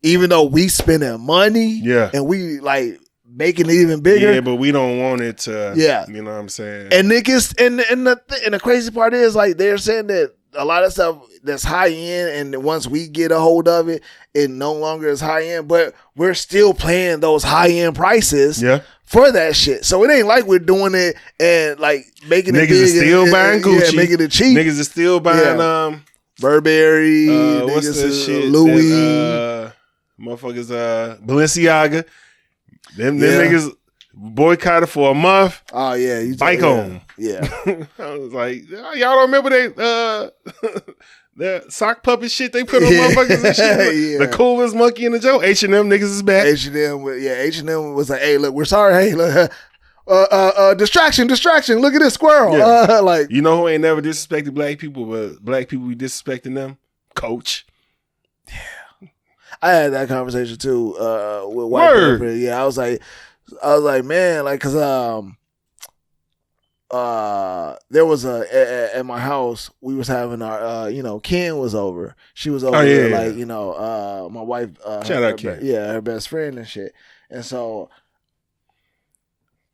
even though we spending money, and we like making it even bigger. Yeah, but we don't want it to. Yeah, you know what I'm saying. And niggas, and the crazy part is, like, they're saying that a lot of stuff that's high end, and once we get a hold of it, it no longer is high end, but we're still paying those high end prices for that shit. So it ain't like we're doing it and like making it big. Niggas is still buying Gucci. Making it cheap. Niggas is still buying Burberry. What's that shit? Louis. Motherfuckers, Balenciaga. Them niggas boycotted for a month. Oh yeah, bike on. Yeah. I was like, y'all don't remember that sock puppet shit they put on motherfuckers and shit? The coolest monkey in the joke. H&M niggas is back. H&M was like, hey, look, we're sorry. Hey, look, distraction. Look at this squirrel. Yeah. Like, you know who ain't never disrespected black people, but black people be disrespecting them? Coach. Yeah. I had that conversation too with white girlfriend. Yeah, I was like, man, like, cause there was at my house, we was having our Ken was over. She was over there, like, my wife, shout out Ken. Her best friend and shit. And so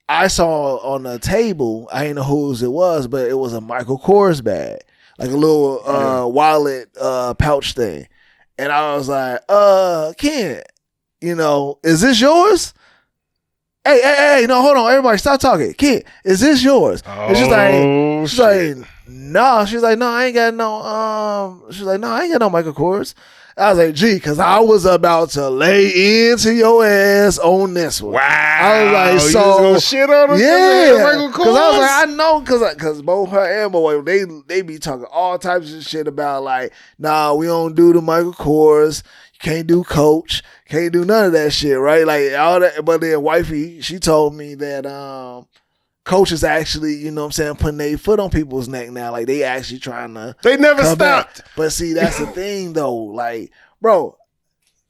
I saw on the table, I didn't know whose it was, but it was a Michael Kors bag, like a little wallet pouch thing. And I was like, Ken, is this yours? Hey, no, hold on. Everybody stop talking. Kid, is this yours? And she's like, no. She's like, no, I ain't got no, Michael Kors. I was like, gee, because I was about to lay into your ass on this one. Wow. I was like, so. You just gonna shit on her? Yeah. Michael Kors? Because I was like, I know, because both her and my wife, they be talking all types of shit about like, nah, we don't do the Michael Kors. You can't do Coach. Can't do none of that shit, right? Like all that. But then wifey, she told me that Coach is actually, putting their foot on people's neck now. Like they actually trying to. They never stopped. Back. But see, that's the thing though. Like, bro,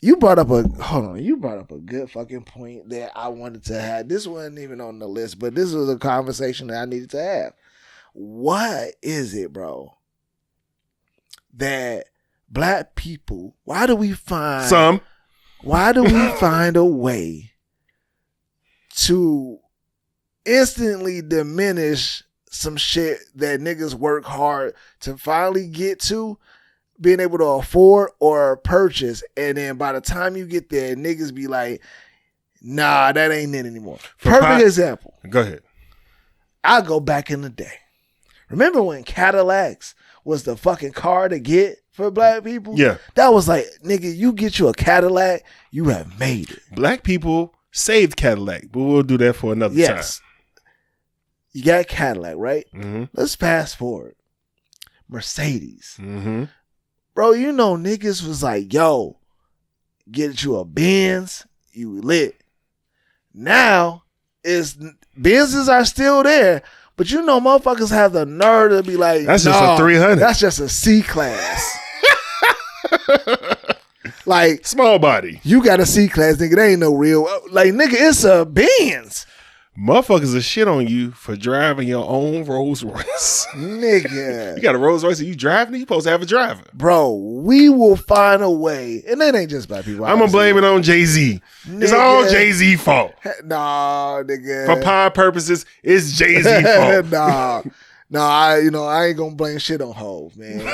you brought up a good fucking point that I wanted to have. This wasn't even on the list, but this was a conversation that I needed to have. What is it, bro, that black people, why do we find a way to instantly diminish some shit that niggas work hard to finally get to being able to afford or purchase, and then by the time you get there, niggas be like, nah, that ain't it anymore. Perfect example. Go ahead. I'll go back in the day. Remember when Cadillacs was the fucking car to get for black people? Yeah. That was like, nigga, you get you a Cadillac, you have made it. Black people saved Cadillac, but we'll do that for another time. You got Cadillac, right? Mm-hmm. Let's fast forward. Mercedes. Mm-hmm. Bro, niggas was like, yo, get you a Benz, you lit. Now, Benzes are still there, but motherfuckers have the nerve to be like, that's just a 300. That's just a C-class. Like, small body. You got a C-class, nigga. That ain't no real. Like, nigga, it's a Benz. Motherfuckers will shit on you for driving your own Rolls Royce. Nigga. You got a Rolls Royce and you driving it? You supposed to have a driver. Bro, we will find a way. And that ain't just black people. I'm going to blame it on Jay-Z. It's all Jay-Z fault. Nah, nigga. For pod purposes, it's Jay-Z fault. I ain't going to blame shit on Hov, man.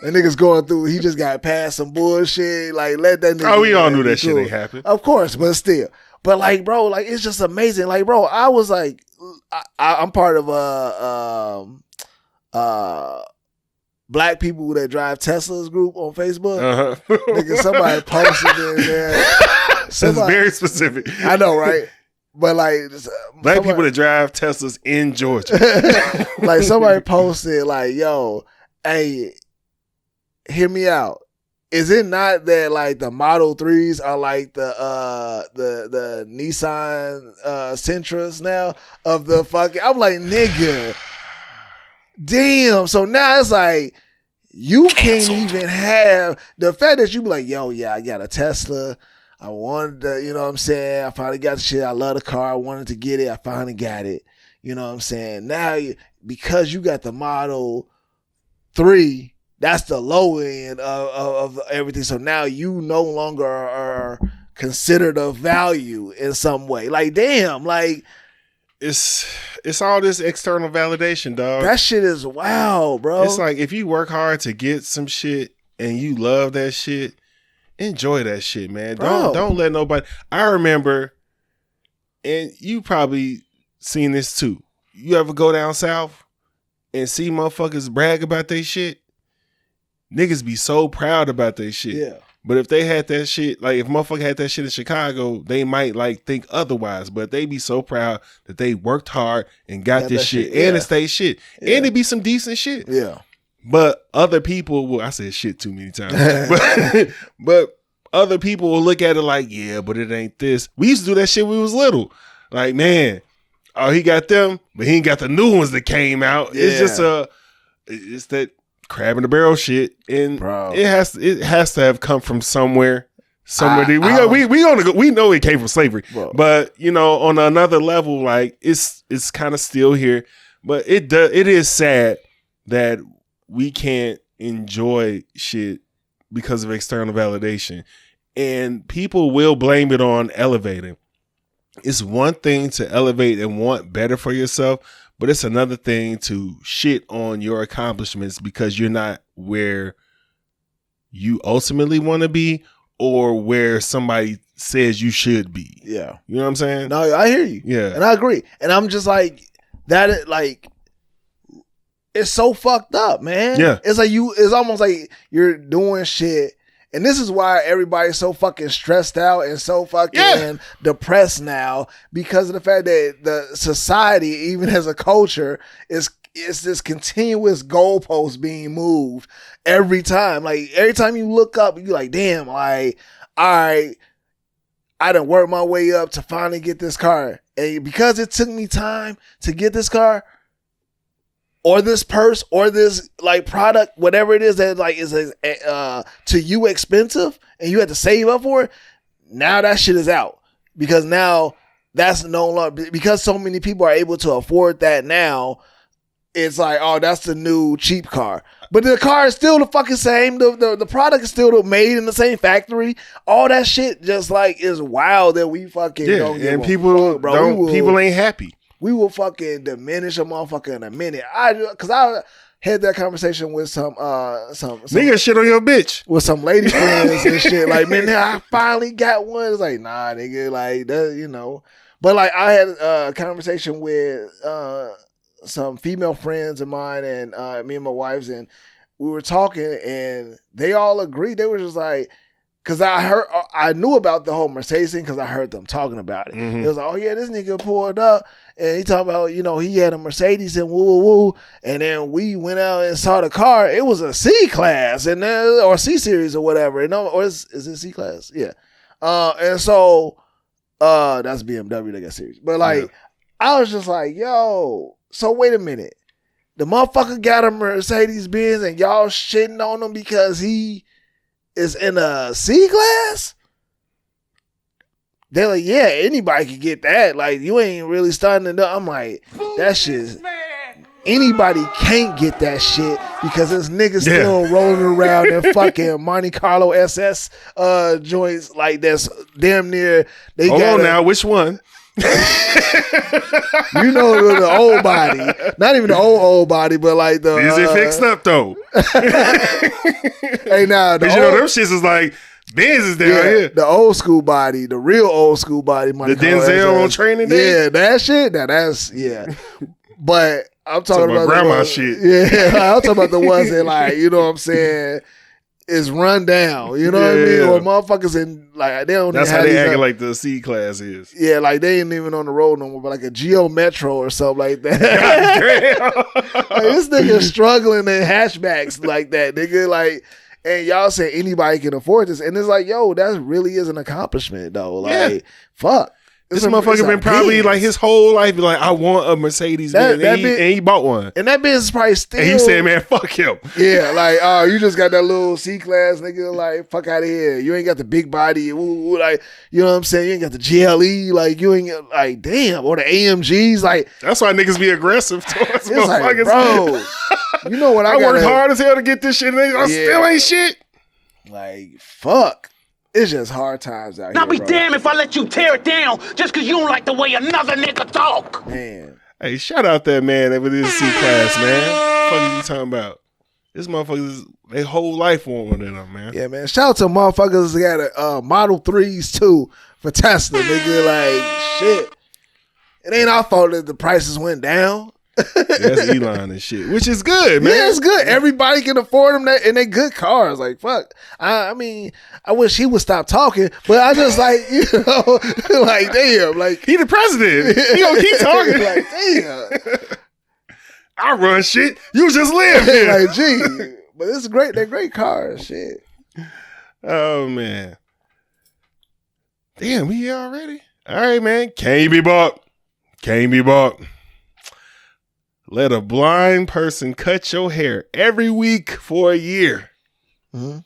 That nigga's going through, he just got past some bullshit. Like, let that nigga. Oh, we all knew that shit ain't happen. Of course, but still. But like, bro, like it's just amazing. Like, bro, I was like, I'm part of black people that drive Teslas group on Facebook. Uh-huh. Nigga, somebody posted in there. That's very specific. I know, right? But like, black people that drive Teslas in Georgia. Like somebody posted, like, yo, hey, hear me out. Is it not that like the Model 3s are like the Nissan Sentras now of the fucking? I'm like, nigga, damn. So now it's like you can't even have the fact that you be like, yo, yeah, I got a Tesla. I wanted to, you know what I'm saying? I finally got the shit. I love the car. I wanted to get it. I finally got it. You know what I'm saying? Now, because you got the Model 3, that's the low end of everything. So now you no longer are considered of value in some way. Like, damn, like, it's all this external validation, dog. That shit is wild, bro. It's like if you work hard to get some shit and you love that shit, enjoy that shit, man. Don't let nobody. I remember, and you probably seen this too. You ever go down south and see motherfuckers brag about their shit? Niggas be so proud about their shit. Yeah. But if they had that shit, like if motherfucker had that shit in Chicago, they might like think otherwise. But they be so proud that they worked hard and got this shit. And it's they shit. Yeah. And it be some decent shit. Yeah. But other people will, I said shit too many times. but other people will look at it like, yeah, but it ain't this. We used to do that shit when we was little. Like, man, oh, he got them, but he ain't got the new ones that came out. Yeah. It's just it's that crab in the barrel shit, and it has to have come from somewhere. We know it came from slavery, but you know, on another level, like it's kind of still here. But it is sad that we can't enjoy shit because of external validation, and people will blame it on elevating. It's one thing to elevate and want better for yourself, but it's another thing to shit on your accomplishments because you're not where you ultimately want to be or where somebody says you should be. Yeah. You know what I'm saying? No, I hear you. Yeah. And I agree. And I'm just like, it's so fucked up, man. Yeah. It's almost like you're doing shit. And this is why everybody's so fucking stressed out and so fucking depressed now, because of the fact that the society, even as a culture, is this continuous goalpost being moved every time. Like every time you look up, you're like, damn, like, all right, I done worked my way up to finally get this car. And because it took me time to get this car, or this purse, or this like product, whatever it is that like is to you expensive, and you had to save up for it. Now that shit is out, because now that's no longer, because so many people are able to afford that now. It's like, oh, that's the new cheap car, but the car is still the fucking same. The product is still made in the same factory. All that shit just like is wild that we fucking don't give and a people fuck, bro. People ain't happy. We will fucking diminish a motherfucker in a minute. Cause I had that conversation with some nigga shit on your bitch with some lady friends and shit. Like, man, I finally got one. It's like, nah, nigga, like that, you know. But like, I had a conversation with some female friends of mine and me and my wives, and we were talking, and they all agreed. They were just like, because I knew about the whole Mercedes thing because I heard them talking about it. Mm-hmm. It was like, oh yeah, this nigga pulled up and he talking about, you know, he had a Mercedes and woo. And then we went out and saw the car. It was a C class and or C series or whatever. You know, or is it C class? Yeah. And so that's BMW that got series. But like, I was just like, yo, so wait a minute. The motherfucker got a Mercedes Benz and y'all shitting on him because he is in a C class? They're like, yeah, anybody can get that. Like, you ain't really starting to. I'm like, that shit. Anybody can't get that shit because this nigga still rolling around in fucking Monte Carlo SS joints like that's damn near. They Hold on now, which one? You know, the old body, not even the old body, but like the. Is it fixed up though? Hey, now you know them shits is like Benz is down here. The old school body, the real old school body, the Denzel on Training Day. Yeah, that shit. Now that's But I'm talking about grandma shit. Yeah, I'm talking about the ones that like, you know what I'm saying, is run down. You know what I mean? Or motherfuckers in like they don't. That's how they acting like the C class is. Yeah, like they ain't even on the road no more, but like a Geo Metro or something like that. Like, this nigga struggling in hatchbacks like that, nigga. Like, and y'all say anybody can afford this, and it's like, yo, that really is an accomplishment though. Like, fuck. This motherfucker been probably like his whole life like, I want a Mercedes Benz, and he bought one. And that Benz is probably still. And he said, man, fuck him. Yeah, like, oh, you just got that little C class, nigga. Like, fuck out of here. You ain't got the big body. Ooh, like, you know what I'm saying? You ain't got the GLE. Like, you ain't like, damn, or the AMGs. Like, that's why niggas be aggressive towards motherfuckers. Like, bro, you know what? I worked hard as hell to get this shit, and I still ain't shit. Like, fuck. It's just hard times out Now here, be bro. damned if I let you tear it down just because you don't like the way another nigga talk. Man. Hey, shout out that man that was in C-class, man. What the fuck are you talking about? This motherfuckers, they whole life on one of them, man. Yeah, man. Shout out to motherfuckers that got Model 3s too for Tesla, nigga. Like, shit. It ain't our fault that the prices went down. That's Elon and shit, which is good, man. Yeah, it's good. Everybody can afford them, and they good cars. Like, fuck. I mean, I wish he would stop talking, but I just like, you know, like, damn, like he the president. He gonna keep talking. Like, damn. I run shit. You just live here. Like, gee, but it's great. They're great cars. Shit. Oh man. Damn, we here already. All right, man. Can't be bought. Can't be bought. Let a blind person cut your hair every week for a year. Mm-hmm.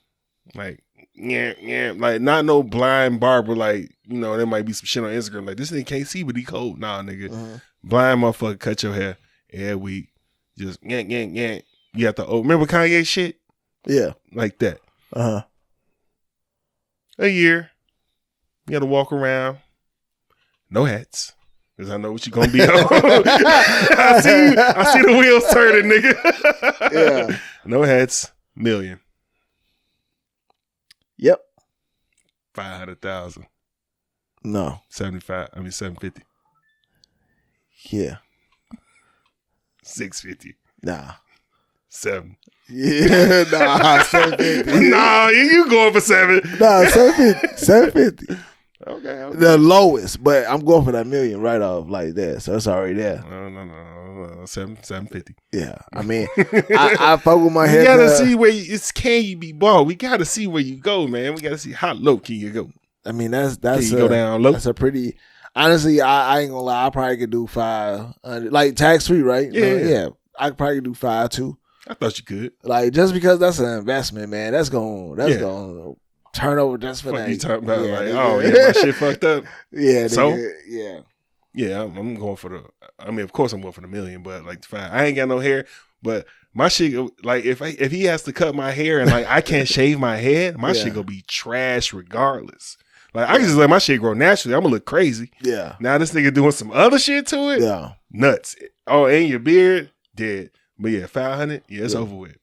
Like, yeah. Like, not no blind barber. Like, you know, there might be some shit on Instagram. Like, this nigga can't see, but he cold. Nah, nigga. Mm-hmm. Blind motherfucker cut your hair every week. Just, yeah. You have to, remember Kanye shit? Yeah. Like that. Uh-huh. A year. You got to walk around. No hats. Because I know what you're going to be on. I see the wheels turning, nigga. Yeah. No hats. $1 million. Yep. 500,000. No. 750. Yeah. 650. Nah. 7. Yeah, nah, 750. Nah, you going for 7. Nah, 750. Okay. The lowest, but I'm going for that $1 million right off like that, so it's already there. No. 750. Yeah, I mean, I fuck with my head. We gotta see where can you be bald? We gotta see where you go, man. We gotta see how low can you go. I mean, that's can you go down low? That's a pretty. Honestly, I ain't gonna lie. I probably could do 500, like tax free, right? Yeah. I could probably do 5 too. I thought you could. Like, just because that's an investment, man. That's gonna turn over just for what that. you talking about? Yeah, like, nigga. my shit fucked up. Yeah. So nigga, yeah, I'm going for the. I mean, of course, I'm going for the $1 million, but like 5. I ain't got no hair, but my shit, like, if he has to cut my hair and like I can't shave my head, my shit gonna be trash regardless. Like, I can just let my shit grow naturally. I'm gonna look crazy. Yeah. Now this nigga doing some other shit to it. Yeah. Nuts. Oh, and your beard dead. But yeah, 500. Yeah, it's over with.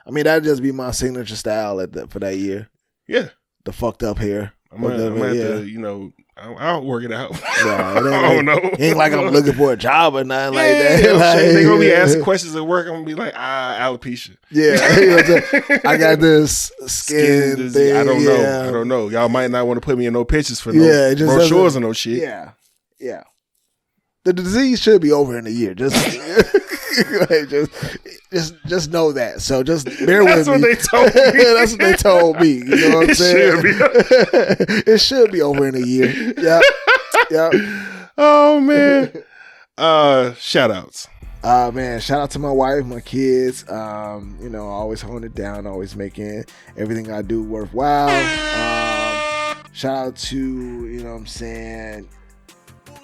I mean, that'd just be my signature style for that year. Yeah. The fucked up hair. I'm gonna have to, you know, I'll work it out. Nah, it ain't I don't know. Ain't like I'm looking for a job or nothing like that. Yeah, Like, they gonna be asking questions at work. I'm gonna be like, alopecia. Yeah, I got this skin disease. thing. I don't yeah. know. I don't know. Y'all might not want to put me in no pictures for no brochures or no shit. Yeah. The disease should be over in a year. Just, like, just know that. So just bear with me. That's what they told me. That's what they told me. You know what I'm saying? It should be over in a year. Yeah. Oh man. Shout outs. Man, shout out to my wife, my kids. You know, always holding it down, always making everything I do worthwhile. Shout out to, you know what I'm saying,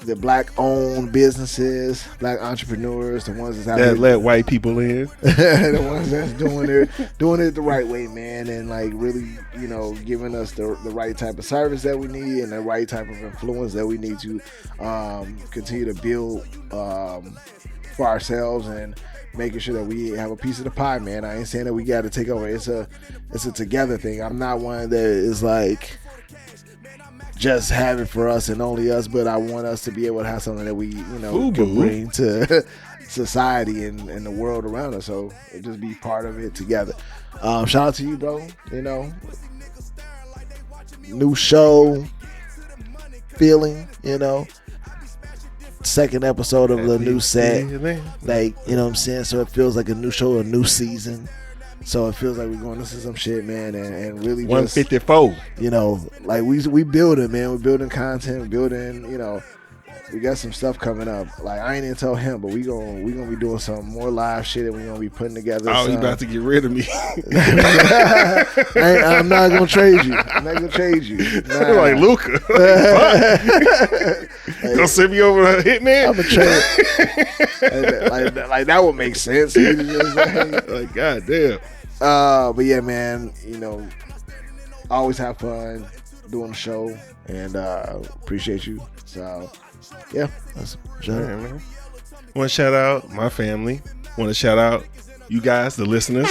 the black-owned businesses, black entrepreneurs, the ones that's out that here, let white people in, the ones that's doing it the right way, man, and like really, you know, giving us the right type of service that we need and the right type of influence that we need to continue to build for ourselves and making sure that we have a piece of the pie, man. I ain't saying that we got to take over. It's a together thing. I'm not one that is like just have it for us and only us, but I want us to be able to have something that we, you know, can bring to society and the world around us. So just be part of it together. Shout out to you, bro. You know, new show, feeling, you know, second episode of the new set, like, you know what I'm saying? So it feels like a new show, a new season. So it feels like we're going to see some shit, man, and really 154. You know, like we building, man. We're building content, building, you know, we got some stuff coming up. Like, I ain't even tell him, but we gonna be doing some more live shit that we gonna be putting together. Oh, you about to get rid of me? I'm not gonna trade you. I'm not gonna trade you. Nah. Like Luca. Gonna send me over a hitman? I'm gonna trade. like that would make sense. You know what I'm saying? Like, goddamn. But yeah, man, you know, always have fun. doing the show, and appreciate you. So, yeah, that's man. Want to shout out my family. Want to shout out you guys, the listeners.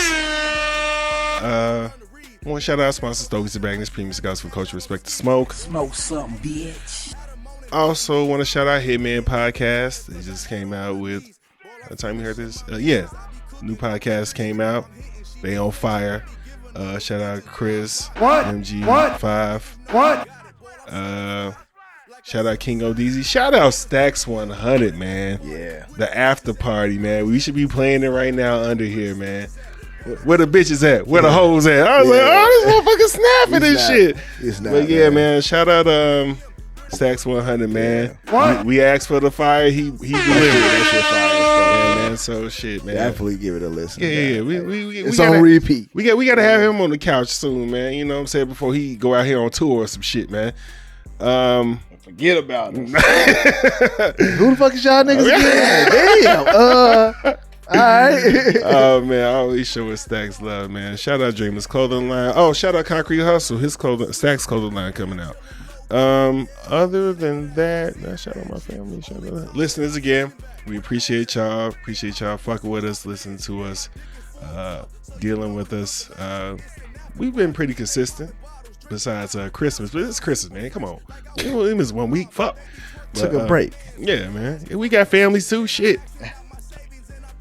Want to shout out sponsor Stogies and Bagness, Premium Cigars for Culture, Respect to Smoke. Smoke something, bitch. Also want to shout out Hitman Podcast. They just came out with, what time you heard this? New podcast came out. They on fire. Shout out Chris. What? MG5. What? Shout out King ODZ. Shout out Stacks 100, man. Yeah. The after party, man. We should be playing it right now under here, man. Where the bitches at? Where the hoes at? I was like, oh, this motherfucker snapping and shit. It's not, but yeah, man. Shout out Stacks 100, man. What? We asked for the fire. He delivered. That shit fire. Yeah, man. So shit, man. Definitely give it a listen. Yeah. It's on repeat. We gotta have him on the couch soon, man. You know what I'm saying? Before he go out here on tour or some shit, man. Forget about it. Who the fuck is y'all niggas again? Damn. All right. Oh man, I always show his Stacks love, man. Shout out Dreamers Clothing Line. Oh, shout out Concrete Hustle. His Stacks Clothing Line coming out. Other than that, shout out my family. Shout out listeners again. We appreciate y'all. Appreciate y'all fucking with us, listening to us, dealing with us. We've been pretty consistent. Besides Christmas, but it's Christmas, man. Come on, we missed 1 week. Fuck. Took a break. Yeah, man. We got families too. Shit.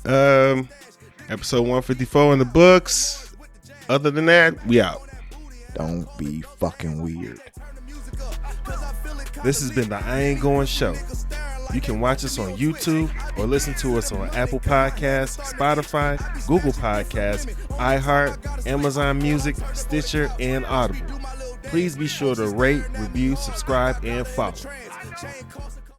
Episode 154 in the books. Other than that, we out. Don't be fucking weird. This has been the I Ain't Going Show. You can watch us on YouTube or listen to us on Apple Podcasts, Spotify, Google Podcasts, iHeart, Amazon Music, Stitcher, and Audible. Please be sure to rate, review, subscribe, and follow.